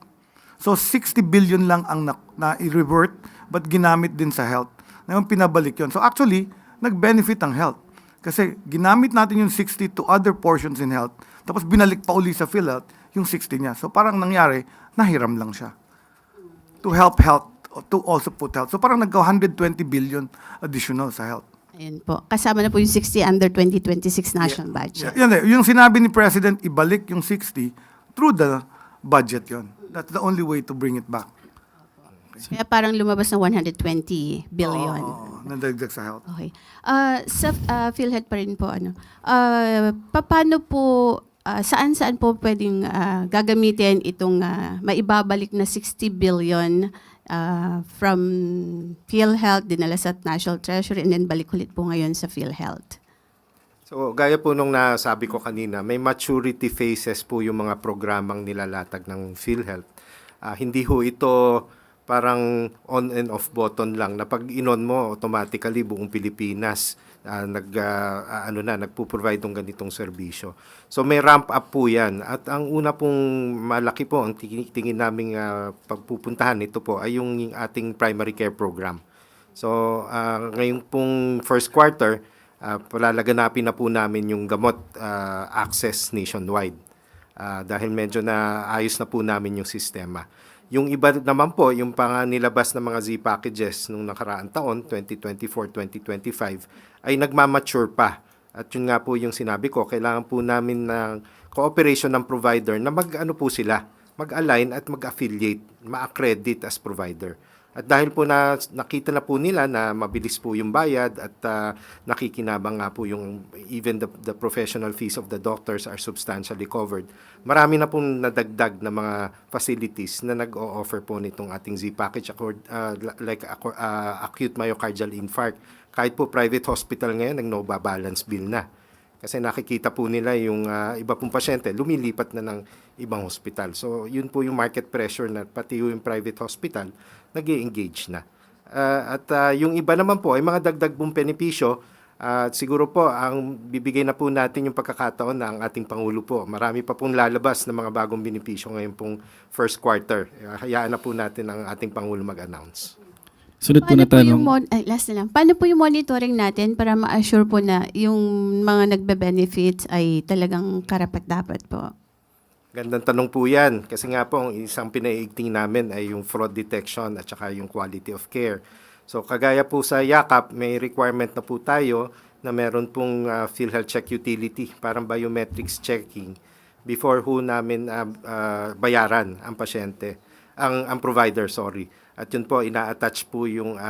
So 60 billion lang ang na-revert but ginamit din sa health. Ngayon pinabalik yun. So actually, nag-benefit ang health. Kasi ginamit natin yung 60 to other portions in health, tapos binalik pa uli sa PhilHealth yung 60 niya. So parang nangyari, nahiram lang siya. To help health, to also put health. So parang nagka 120 billion additional sa health. Ayun po. Kasama na po yung 60 under 2026 national budget. Yan eh, yung sinabi ni President, ibalik yung 60 through the budget yon. That's the only way to bring it back. Kaya parang lumabas na 120 billion. Nadagdag sa health. Okay. Sa PhilHealth pa rin po, ano, paano po, saan-saan po pwedeng gagamitin itong maibabalik na 60 billion from PhilHealth, dinala sa National Treasury, and then balik ulit po ngayon sa PhilHealth? So, gaya po nung nasabi ko kanina, may maturity phases po yung mga programang nilalatag ng PhilHealth. Hindi ho ito parang on and off button lang na pag inon mo automatically buong Pilipinas nagpo-provide ng ganitong serbisyo. So may ramp up po 'yan at ang una pong malaki po ang tingin naming pagpupuntahan nito po ay yung ating primary care program. So ngayong pong first quarter palalaganapin na po namin yung gamot access nationwide. Dahil medyo na ayos na po namin yung sistema. Yung iba naman po, yung nilabas na mga Z packages nung nakaraang taon, 2024-2025, ay nagmamature pa. At yun nga po yung sinabi ko, kailangan po namin ng cooperation ng provider na mag-align at mag-affiliate, ma-accredit as provider. At dahil po nakita na po nila na mabilis po yung bayad at nakikinabang nga po yung even the professional fees of the doctors are substantially covered. Marami na pong nadagdag na mga facilities na nag-o-offer po nitong ating Z package like acute myocardial infarct. Kahit po private hospital ngayon nag-no-balance bill na. Kasi nakikita po nila yung iba pong pasyente lumilipat na ng ibang hospital. So yun po yung market pressure na pati yung private hospital nag-i-engage na. Yung iba naman po ay mga dagdag pong benepisyo. Siguro po ang bibigay na po natin yung pagkakataon na ang ating Pangulo po. Marami pa pong lalabas na mga bagong benepisyo ngayon pong first quarter. Hayaan na po natin ang ating Pangulo mag-announce. Sunod po na tanong. Last na lang. Paano po yung monitoring natin para ma-assure po na yung mga nagbe-benefits ay talagang karapat-dapat po? Gandang tanong po yan. Kasi nga po, ang isang pinaiigting namin ay yung fraud detection at saka yung quality of care. So kagaya po sa yakap, may requirement na po tayo na meron pong PhilHealth Check Utility, parang biometrics checking, before ho namin bayaran ang pasyente, ang provider, sorry. At yun po, ina-attach po yung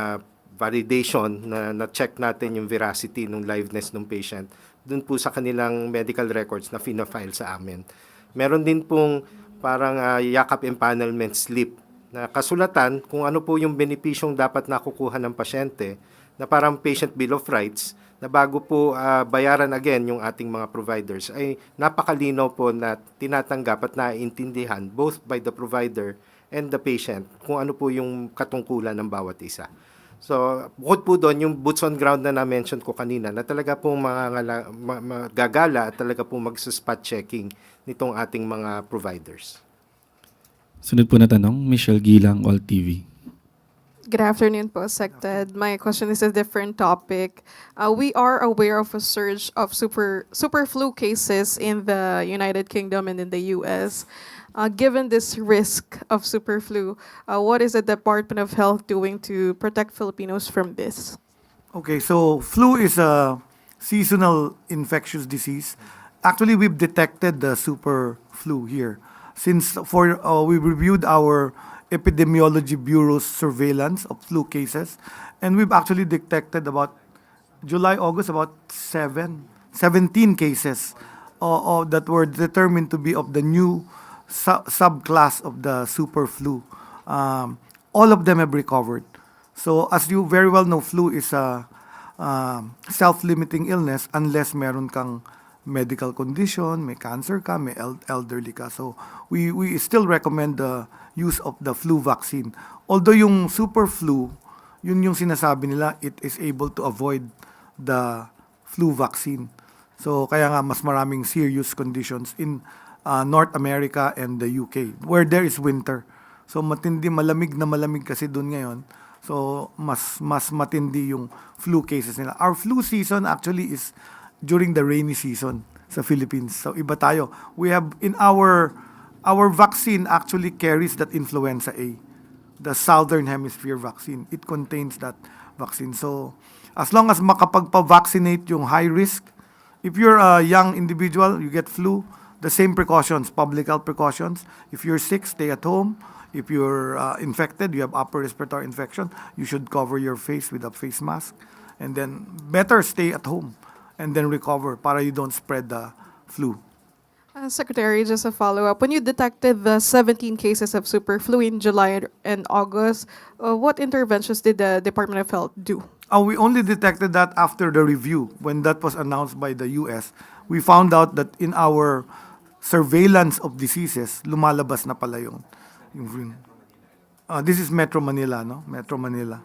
validation na check natin yung veracity ng liveness ng patient dun po sa kanilang medical records na fina-file sa amin. Meron din pong parang yakap empanelment slip na kasulatan kung ano po yung benepisyong dapat nakukuha ng pasyente na parang patient bill of rights na bago po bayaran again yung ating mga providers ay napakalinaw po na tinatanggap at naiintindihan both by the provider and the patient kung ano po yung katungkulan ng bawat isa. So, bukod po doon, yung boots on ground na na-mention ko kanina na talaga pong gagala at talaga pong mag-spot checking nitong ating mga providers. Sunod po na tanong, Michelle Gilang, All TV. Good afternoon po, SecTed. My question is a different topic. We are aware of a surge of super flu cases in the United Kingdom and in the US. Given this risk of super flu, what is the Department of Health doing to protect Filipinos from this? Okay, so flu is a seasonal infectious disease. Actually, we've detected the super flu here. Since we reviewed our Epidemiology Bureau's surveillance of flu cases, and we've actually detected about July-August about 17 cases that were determined to be of the new subclass of the super flu. All of them have recovered. So as you very well know, flu is a self-limiting illness unless meron kang medical condition, may cancer ka, may elderly ka. So we still recommend the use of the flu vaccine. Although yung super flu, yun yung sinasabi nila, it is able to avoid the flu vaccine. So kaya nga mas maraming serious conditions in North America and the UK where there is winter. So malamig na malamig kasi doon ngayon. So mas matindi yung flu cases nila. Our flu season actually is during the rainy season sa Philippines. So iba tayo. We have in our vaccine actually carries that influenza A, the Southern Hemisphere vaccine. It contains that vaccine. So As long as makapagpa-vaccinate yung high risk, if you're a young individual, you get flu, the same precautions, public health precautions. If you're sick, stay at home. If you're infected, you have upper respiratory infection, you should cover your face with a face mask. And then better stay at home and then recover para you don't spread the flu. Secretary, just a follow-up. When you detected the 17 cases of superflu in July and August, what interventions did the Department of Health do? We only detected that after the review. When that was announced by the US, we found out that in our surveillance of diseases, lumalabas na pala yung flu. This is Metro Manila, no? Metro Manila.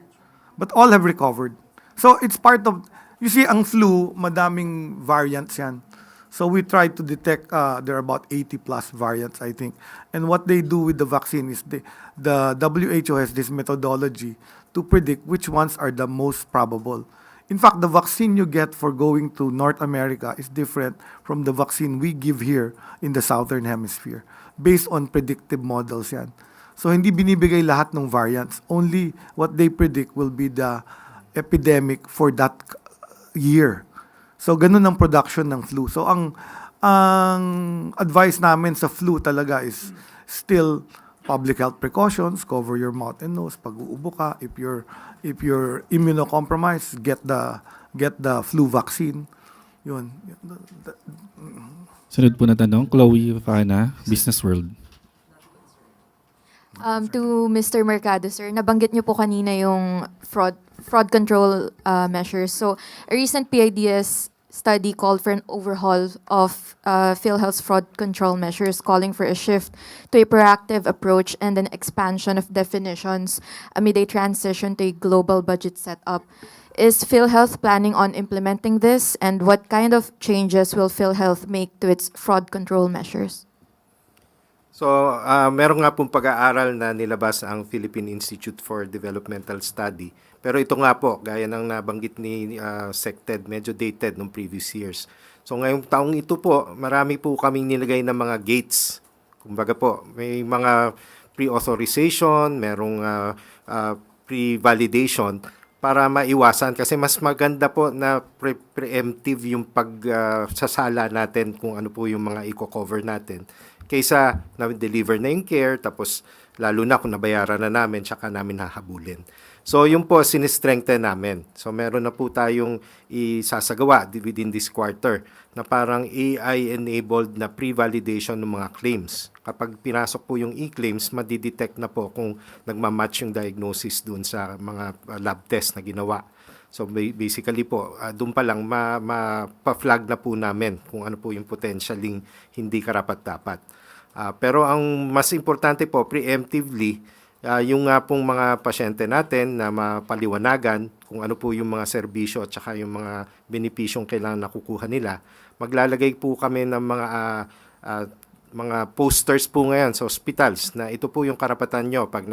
But all have recovered. So it's part of, you see, ang flu, madaming variants yan. So we try to detect, there are about 80 plus variants, I think. And what they do with the vaccine is the WHO has this methodology to predict which ones are the most probable. In fact, the vaccine you get for going to North America is different from the vaccine we give here in the Southern Hemisphere, based on predictive models yan. So hindi binibigay lahat ng variants. Only what they predict will be the epidemic for that year. So ganun ang production ng flu. So ang advice namin sa flu talaga is still public health precautions, cover your mouth and nose pag uubo ka. If you're immunocompromised, get the flu vaccine. Yun. Sunod po na tanong, Chloe Fana, Business World. To Mr. Mercado, sir, nabanggit niyo po kanina yung fraud control measures. So, a recent PIDS study called for an overhaul of PhilHealth's fraud control measures, calling for a shift to a proactive approach and an expansion of definitions amid a transition to a global budget setup. Is PhilHealth planning on implementing this, and what kind of changes will PhilHealth make to its fraud control measures? So, meron nga pong pag-aaral na nilabas ang Philippine Institute for Developmental Study. Pero ito nga po, gaya ng nabanggit ni SecTed, medyo dated nung previous years. So, ngayong taong ito po, marami po kaming nilagay ng mga gates. Kumbaga po, may mga pre-authorization, merong pre-validation para maiwasan. Kasi mas maganda po na preemptive yung pagsasala natin kung ano po yung mga i-cover natin, kaysa na-deliver na yung care, tapos lalo na kung nabayaran na namin, tsaka namin hahabulin. So, yun po, sinistrengthen namin. So, meron na po tayong isasagawa within this quarter na parang AI-enabled na pre-validation ng mga claims. Kapag pinasok po yung e-claims, madidetect na po kung nagmamatch yung diagnosis dun sa mga lab test na ginawa. So basically po, doon pa lang pa-flag na po namin kung ano po yung potentialing hindi karapat-dapat. Pero ang mas importante po, preemptively, yung nga pong mga pasyente natin na mapaliwanagan kung ano po yung mga serbisyo at saka yung mga benepisyong kailangan nakukuha nila. Maglalagay po kami ng mga posters po ngayon sa hospitals na ito po yung karapatan nyo pag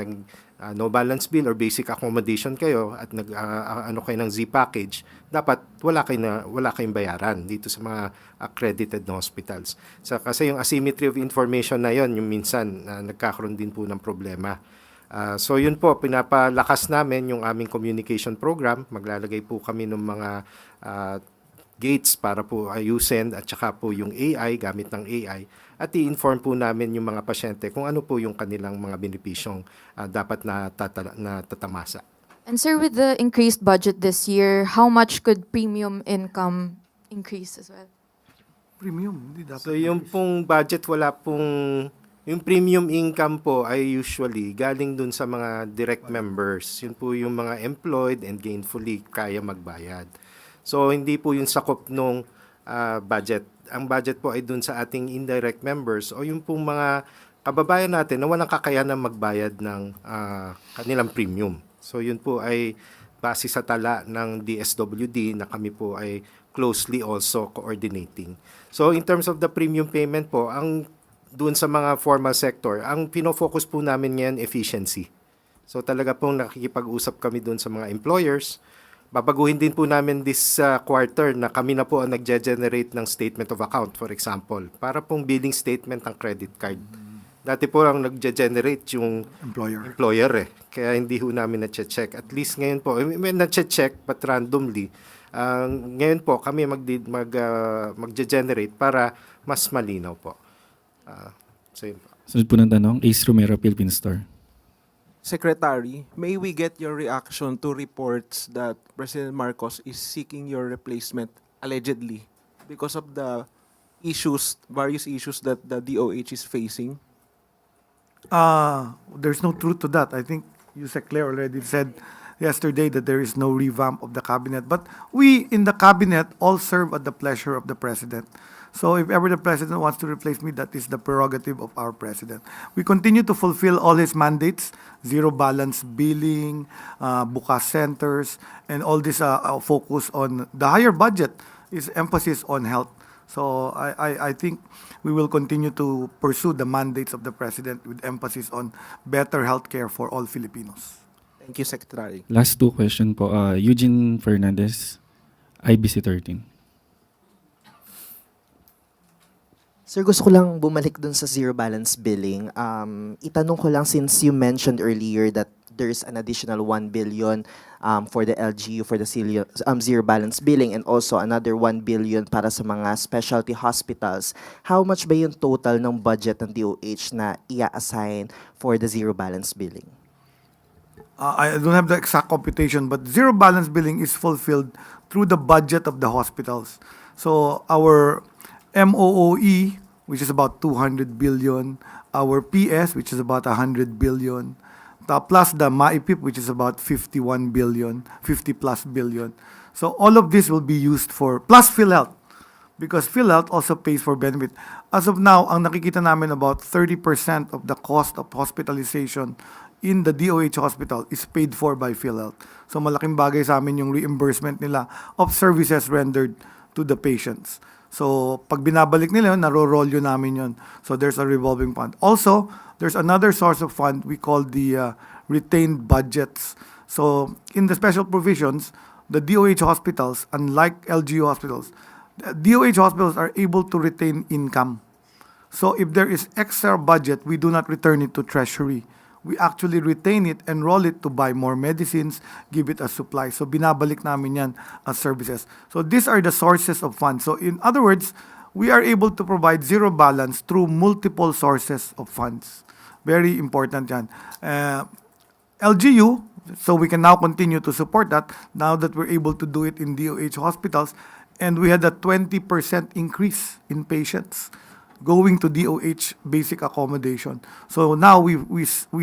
no balance bill or basic accommodation kayo at ano kayo ng Z package, dapat wala kayong bayaran dito sa mga accredited na hospitals. So, kasi yung asymmetry of information na yon, yung minsan nagkakaroon din po ng problema. So yun po, pinapalakas namin yung aming communication program. Maglalagay po kami ng mga gates para po ayusin at saka po yung AI, gamit ng AI, at i-inform po namin yung mga pasyente kung ano po yung kanilang mga benepisyong dapat na tatamasa. And sir, with the increased budget this year, how much could premium income increase as well? Premium, hindi dapat. So yung pong budget, yung premium income po ay usually galing dun sa mga direct members. Yun po yung mga employed and gainfully kaya magbayad. So, hindi po yung sakop nung budget. Ang budget po ay dun sa ating indirect members o yung pong mga kababayan natin na walang kakayanan magbayad ng kanilang premium. So, yun po ay base sa tala ng DSWD na kami po ay closely also coordinating. So, in terms of the premium payment po, ang dun sa mga formal sector, ang pinofocus po namin ngayon, efficiency. So, talaga pong nakikipag-usap kami dun sa mga employers. Babaguhin din po namin this quarter na kami na po ang nag-generate ng statement of account, for example, para pong billing statement ng credit card. Dati po lang nagge-generate yung Employer. Kaya hindi ho namin na-check. At least ngayon po, may na-check but randomly. Ngayon po kami magge-generate para mas malinaw po. So yun po. Sunod po ng tanong, Ace Romero, Philippine Star. Secretary, may we get your reaction to reports that President Marcos is seeking your replacement allegedly because of the various issues that the DOH is facing? There's no truth to that. I think Yusek Claire already said yesterday that there is no revamp of the cabinet. But we in the cabinet all serve at the pleasure of the president. So if ever the president wants to replace me, that is the prerogative of our president. We continue to fulfill all his mandates, zero balance billing, bukas centers, and all this focus on the higher budget is emphasis on health. So I think we will continue to pursue the mandates of the president with emphasis on better healthcare for all Filipinos. Thank you, Secretary. Last two question po, Eugene Fernandez, IBC 13. Sir, gusto ko lang bumalik dun sa zero balance billing. Itanong ko lang, since you mentioned earlier that there's an additional 1 billion for the LGU for the zero balance billing and also another 1 billion para sa mga specialty hospitals. How much ba yung total ng budget ng DOH na i-assign for the zero balance billing? I don't have the exact computation, but zero balance billing is fulfilled through the budget of the hospitals. So our MOOE, which is about 200 billion, our PS, which is about 100 billion, plus the MAIPIP, which is about 51 billion, 50 plus billion. So all of this will be used for, plus PhilHealth, because PhilHealth also pays for benefit. As of now, ang nakikita namin about 30% of the cost of hospitalization in the DOH hospital is paid for by PhilHealth. So malaking bagay sa amin yung reimbursement nila of services rendered to the patients. So, pag binabalik nila yun, naro-roll yun namin yun. So, there's a revolving fund. Also, there's another source of fund we call the retained budgets. So, in the special provisions, the DOH hospitals, unlike LGU hospitals, DOH hospitals are able to retain income. So, if there is extra budget, we do not return it to Treasury. We actually retain it, enroll it to buy more medicines, give it as supply. So binabalik namin yan as services. So these are the sources of funds. So in other words, we are able to provide zero balance through multiple sources of funds. Very important yan. LGU, so we can now continue to support that now that we're able to do it in DOH hospitals. And we had a 20% increase in patients going to DOH basic accommodation. So now we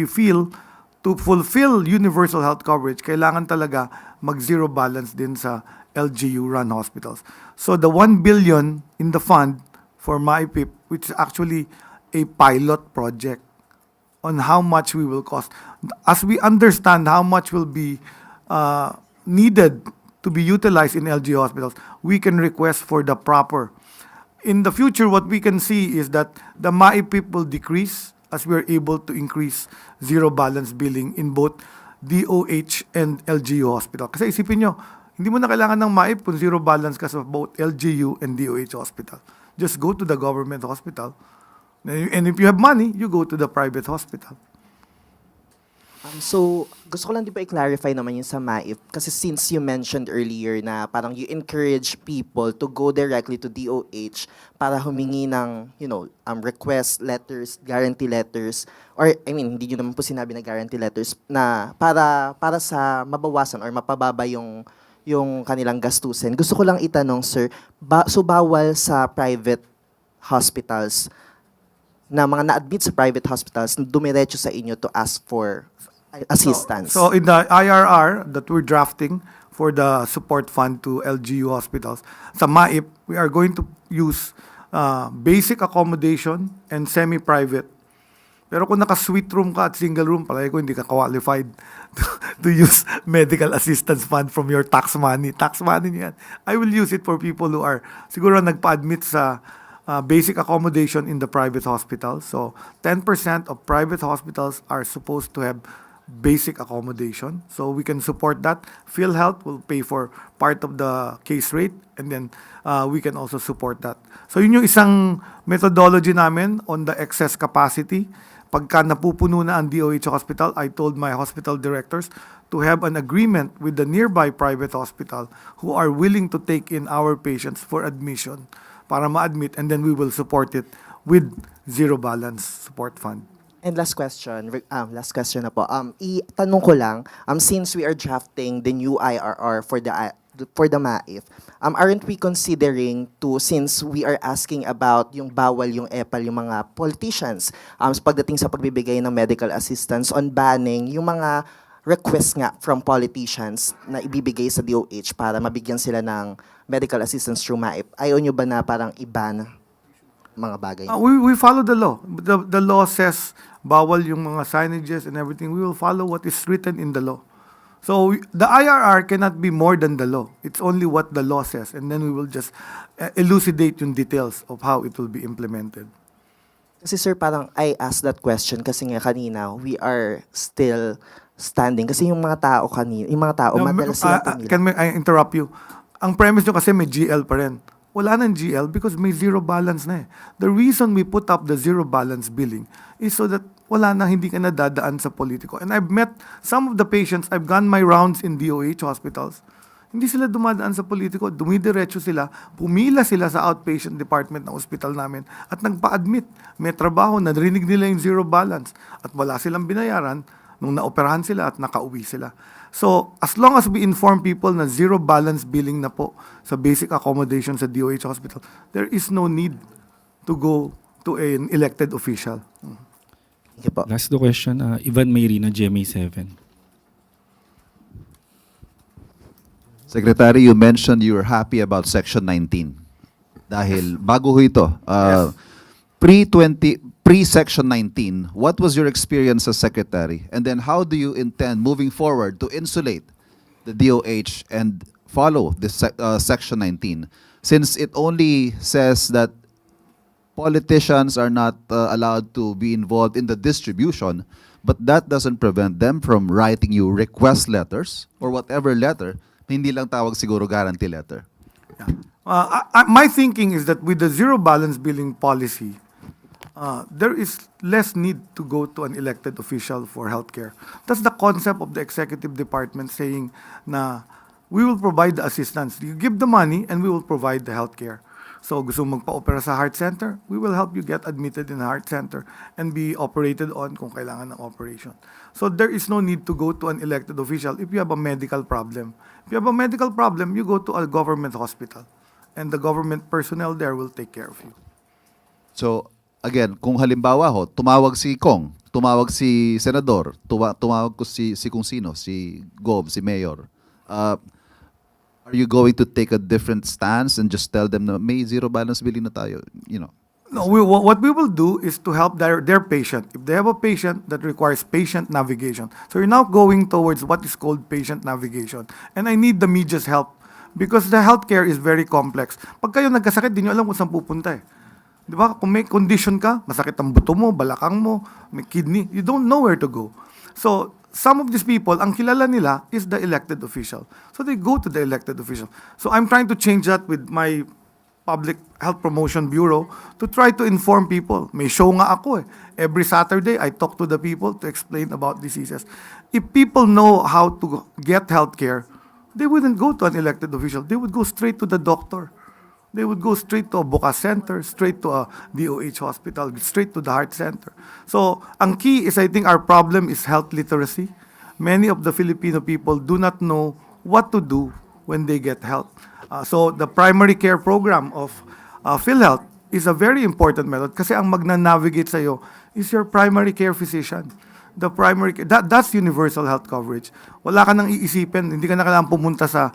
feel to fulfill universal health coverage, kailangan talaga mag-zero balance din sa LGU-run hospitals. So the 1 billion in the fund for MyPIP, which is actually a pilot project on how much we will cost. As we understand how much will be needed to be utilized in LGU hospitals, we can request for the proper. In the future, what we can see is that the MAIPIP will decrease as we are able to increase zero balance billing in both DOH and LGU hospital. Kasi isipin nyo, hindi mo na kailangan ng MAIP kung zero balance ka sa both LGU and DOH hospital. Just go to the government hospital. And if you have money, you go to the private hospital. So, gusto ko lang di ba i-clarify naman yung sa MAIP? Kasi since you mentioned earlier na parang you encourage people to go directly to DOH para humingi ng, request letters, guarantee letters, or, hindi nyo naman po sinabi na guarantee letters, na para sa mabawasan or mapababa yung kanilang gastusin. Gusto ko lang itanong, sir, so bawal sa private hospitals, na mga na-admit sa private hospitals, dumiretso sa inyo to ask for assistance? So in the IRR that we're drafting for the support fund to LGU hospitals, sa MAIP, we are going to use basic accommodation and semi-private. Pero kung naka-suite room ka at single room, palagi ko hindi ka qualified to use medical assistance fund from your tax money. Tax money niyan. I will use it for people who are siguro nagpa-admit sa basic accommodation in the private hospital. So 10% of private hospitals are supposed to have basic accommodation. So we can support that. PhilHealth will pay for part of the case rate, and then we can also support that. So yun yung isang methodology namin on the excess capacity. Pagka napupuno na ang DOH hospital, I told my hospital directors to have an agreement with the nearby private hospital who are willing to take in our patients for admission para ma-admit, and then we will support it with zero balance support fund. And last question na po. Itanong ko lang, since we are drafting the new IRR for the MAIF, aren't we considering to, since we are asking about yung bawal yung EPAL, yung mga politicians, pagdating sa pagbibigay ng medical assistance, on banning yung mga request nga from politicians na ibibigay sa DOH para mabigyan sila ng medical assistance through MAIF, ayaw nyo ba na parang i-ban mga bagay? We follow the law. The law says bawal yung mga signages and everything. We will follow what is written in the law. So the IRR cannot be more than the law. It's only what the law says, and then we will just elucidate yung details of how it will be implemented. Kasi sir, parang I asked that question kasi nga kanina, we are still standing. Kasi yung mga tao madalas sila pumila. Can I interrupt you? Ang premise nyo kasi may GL pa rin. Wala nang GL because may zero balance na eh. The reason we put up the zero balance billing is so that wala na, hindi ka na dadaan sa politiko. And I've met some of the patients, I've gone my rounds in DOH hospitals. Hindi sila dumadaan sa politiko, dumidiretso sila, pumila sila sa outpatient department ng hospital namin at nagpa-admit. May trabaho, narinig nila yung zero balance at wala silang binayaran nung naoperahan sila at nakauwi sila. So, as long as we inform people na zero balance billing na po sa basic accommodation sa DOH hospital, there is no need to go to an elected official. Thank you po. Last question, Ivan Mayrina, GMA 7. Secretary, you mentioned you were happy about Section 19. Dahil bago ho ito, pre-Section 19, what was your experience as Secretary? And then how do you intend moving forward to insulate the DOH and follow this Section 19? Since it only says that politicians are not allowed to be involved in the distribution, but that doesn't prevent them from writing you request letters or whatever letter, hindi lang tawag siguro guarantee letter. My thinking is that with the zero balance billing policy, there is less need to go to an elected official for healthcare. That's the concept of the executive department saying na we will provide the assistance. You give the money and we will provide the healthcare. So gusto mong magpa-opera sa heart center, we will help you get admitted in a heart center and be operated on kung kailangan ng operation. So there is no need to go to an elected official if you have a medical problem. If you have a medical problem, you go to a government hospital and the government personnel there will take care of you. So, again, kung halimbawa ho, tumawag si Kong, tumawag si Senador, tumawag ko si kung sino, si Gob, si Mayor, are you going to take a different stance and just tell them na may zero balance billing na tayo, you know? No, what we will do is to help their patient. If they have a patient that requires patient navigation. So you're now going towards what is called patient navigation. And I need the media's help because the healthcare is very complex. Pag kayo nagkasakit, di nyo alam kung saan pupunta eh. Di ba? Kung may condition ka, masakit ang buto mo, balakang mo, may kidney, you don't know where to go. So some of these people, ang kilala nila is the elected official. So they go to the elected official. So I'm trying to change that with my Public Health Promotion Bureau to try to inform people. May show nga ako eh. Every Saturday, I talk to the people to explain about diseases. If people know how to get healthcare, they wouldn't go to an elected official. They would go straight to the doctor. They would go straight to a Buka Center, straight to a DOH hospital, straight to the heart center. So, ang key is I think our problem is health literacy. Many of the Filipino people do not know what to do when they get help. So the primary care program of PhilHealth is a very important method kasi ang magna-navigate sa'yo is your primary care physician. The primary care, that's universal health coverage. Wala ka nang iisipin, hindi ka na kailangan pumunta sa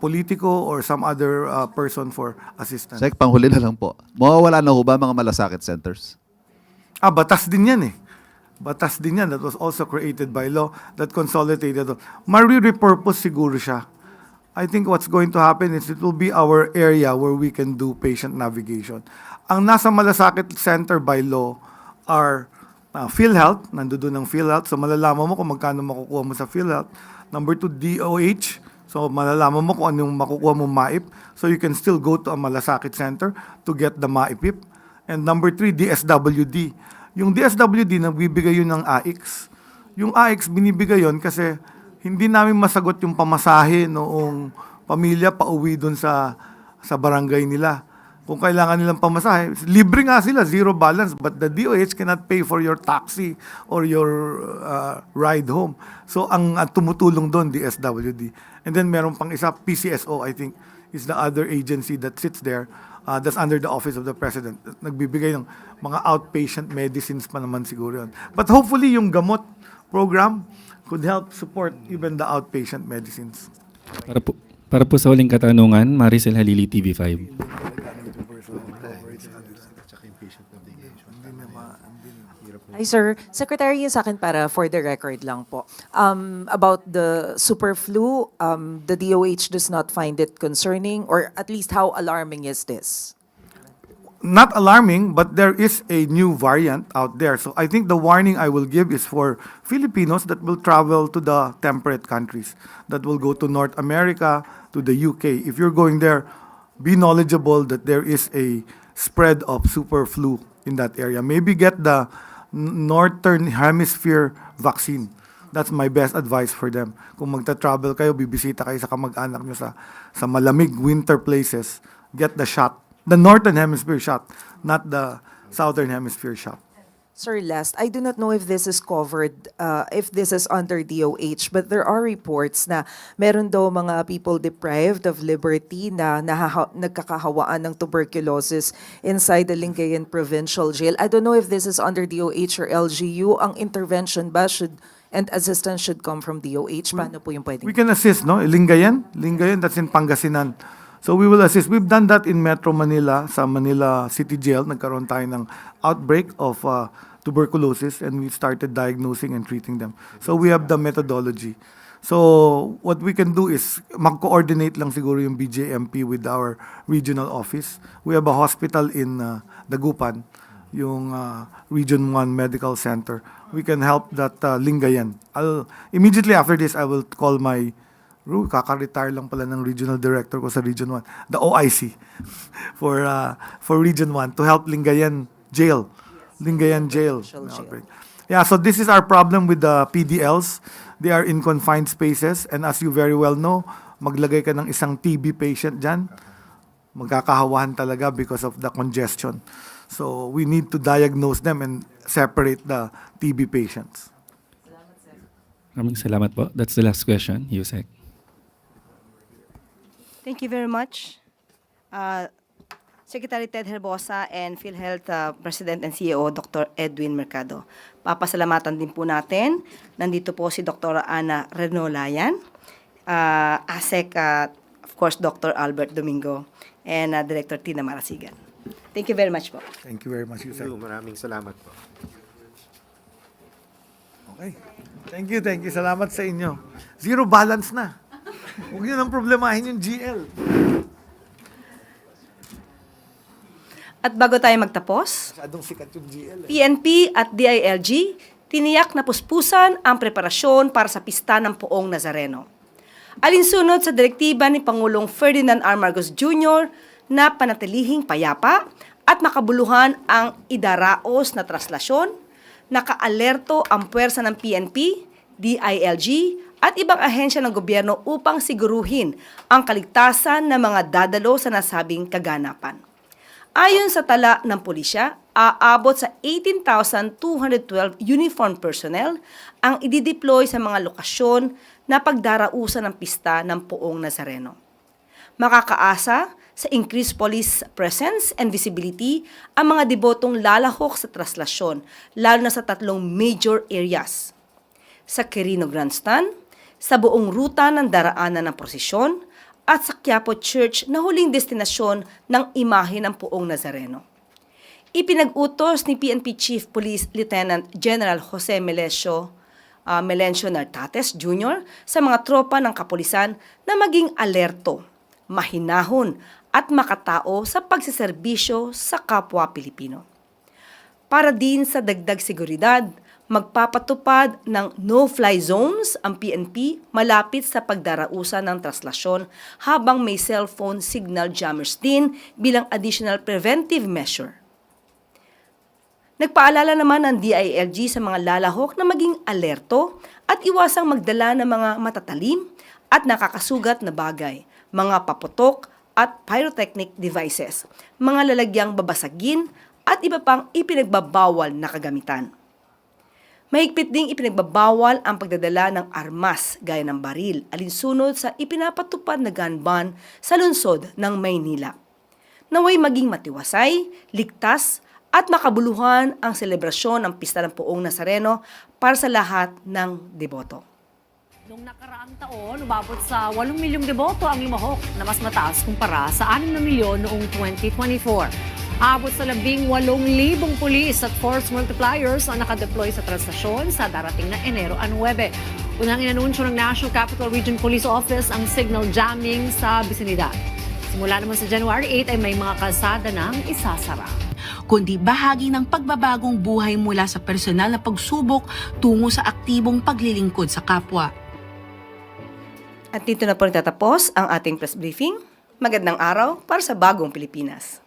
politiko or some other person for assistance. Sek, panghuli na lang po. Mawawala na ho ba mga malasakit centers? Batas din yan eh. Batas din yan that was also created by law that consolidated. Mari-repurpose siguro siya. I think what's going to happen is it will be our area where we can do patient navigation. Ang nasa malasakit center by law are PhilHealth, nandoon ang PhilHealth. So malalaman mo kung magkano makukuha mo sa PhilHealth. Number 2, DOH. So malalaman mo kung anong makukuha mo MAIP. So you can still go to a malasakit center to get the MAIPIP. And number 3, DSWD. Yung DSWD, nagbibigay yun ng AIX. Yung AIX, binibigay yun kasi hindi namin masagot yung pamasahe noong pamilya pauwi doon sa barangay nila. Kung kailangan nilang pamasahe, libre nga sila, zero balance, but the DOH cannot pay for your taxi or your ride home. So ang tumutulong doon, DSWD. And then meron pang isa, PCSO, I think, is the other agency that sits there. That's under the Office of the President. Nagbibigay ng mga outpatient medicines pa naman siguro yun. But hopefully yung gamot program could help support even the outpatient medicines. Para po sa huling katanungan, Maricel Halili, TV5. Hi sir, Secretary, yung sa akin para for the record lang po. About the super flu, the DOH does not find it concerning, or at least how alarming is this? Not alarming, but there is a new variant out there. So I think the warning I will give is for Filipinos that will travel to the temperate countries, that will go to North America, to the UK. If you're going there, be knowledgeable that there is a spread of super flu in that area. Maybe get the Northern Hemisphere vaccine. That's my best advice for them. Kung magta-travel kayo, bibisita kayo sa kamag-anak nyo sa malamig winter places, get the shot. The Northern Hemisphere shot, not the Southern Hemisphere shot. Sir, last, I do not know if this is covered, if this is under DOH, but there are reports na meron daw mga people deprived of liberty na nagkakahawaan ng tuberculosis inside the Lingayen Provincial Jail. I don't know if this is under DOH or LGU. Ang intervention ba and assistance should come from DOH? Paano po yung pwedeng? We can assist, no? Lingayen, that's in Pangasinan. So we will assist. We've done that in Metro Manila, sa Manila City Jail. Nagkaroon tayo ng outbreak of tuberculosis and we started diagnosing and treating them. So we have the methodology. So what we can do is mag-coordinate lang siguro yung BJMP with our regional office. We have a hospital in Dagupan, yung Region 1 Medical Center. We can help that Lingayen. Immediately after this, I will call my kaka-retire lang pala ng regional director ko sa Region 1, the OIC for Region 1 to help Lingayen Jail. Lingayen Jail. Yeah, so this is our problem with the PDLs. They are in confined spaces and as you very well know, maglagay ka ng isang TB patient dyan, magkakahawahan talaga because of the congestion. So we need to diagnose them and separate the TB patients. Maraming salamat po. That's the last question, Yusek. Thank you very much. Secretary Ted Herbosa and PhilHealth President and CEO Dr. Edwin Mercado. Papasalamatan din po natin. Nandito po si Dr. Ana Renolayan, ASEC, of course, Dr. Albert Domingo, and Director Tina Marasigan. Thank you very much po. Thank you very much, Yusek. Maraming salamat po. Okay. Thank you. Salamat sa inyo. Zero balance na. Huwag nyo nang problemahin yung GL. At bago tayo magtapos, Masyadong sikat yung GL. PNP at DILG tiniyak na puspusan ang preparasyon para sa pista ng Poong Nazareno. Alinsunod sa direktiba ni Pangulong Ferdinand R. Marcos Jr. na panatilihing payapa at makabuluhan ang idaraos na traslasyon, nakaalerto ang puwersa ng PNP, DILG, at ibang ahensya ng gobyerno upang siguruhin ang kaligtasan ng mga dadalo sa nasabing kaganapan. Ayon sa tala ng pulisya, aabot sa 18,212 uniformed personnel ang idideploy sa mga lokasyon na pagdarausan ng pista ng Poong Nazareno. Makakaasa sa increased police presence and visibility ang mga debotong lalahok sa traslasyon, lalo na sa 3 major areas. Sa Quirino Grandstand, sa buong ruta ng daraanan ng prosesyon, at sa Quiapo Church na huling destinasyon ng imahe ng Poong Nazareno. Ipinag-utos ni PNP Chief Police Lieutenant General Jose Melencio Nartates Jr. sa mga tropa ng kapulisan na maging alerto, mahinahon at makatao sa pagsiserbisyo sa kapwa Pilipino. Para din sa dagdag seguridad, magpapatupad ng no-fly zones ang PNP malapit sa pagdarausan ng traslasyon habang may cellphone signal jammers din bilang additional preventive measure. Nagpaalala naman ng DILG sa mga lalahok na maging alerto at iwasang magdala ng mga matatalim at nakakasugat na bagay, mga paputok at pyrotechnic devices, mga lalagyang babasagin at iba pang ipinagbabawal na kagamitan. Mahigpit ding ipinagbabawal ang pagdadala ng armas gaya ng baril alinsunod sa ipinapatupad na gun ban sa lungsod ng Maynila. Naway maging matiwasay, ligtas at makabuluhan ang selebrasyon ng Pista ng Poong Nazareno para sa lahat ng deboto. Noong nakaraang taon, umabot sa 8 milyong deboto ang limahok na mas mataas kumpara sa 6 na milyon noong 2024. Abot sa 18,000 pulis at force multipliers ang nakadeploy sa translasyon sa darating na Enero 9. Unang inanunsyo ng National Capital Region Police Office ang signal jamming sa bisinidad. Simula naman sa January 8 ay may mga kalsada ng isasara. Kundi bahagi ng pagbabagong buhay mula sa personal na pagsubok tungo sa aktibong paglilingkod sa kapwa. At dito na po natatapos ang ating press briefing. Magandang araw para sa bagong Pilipinas.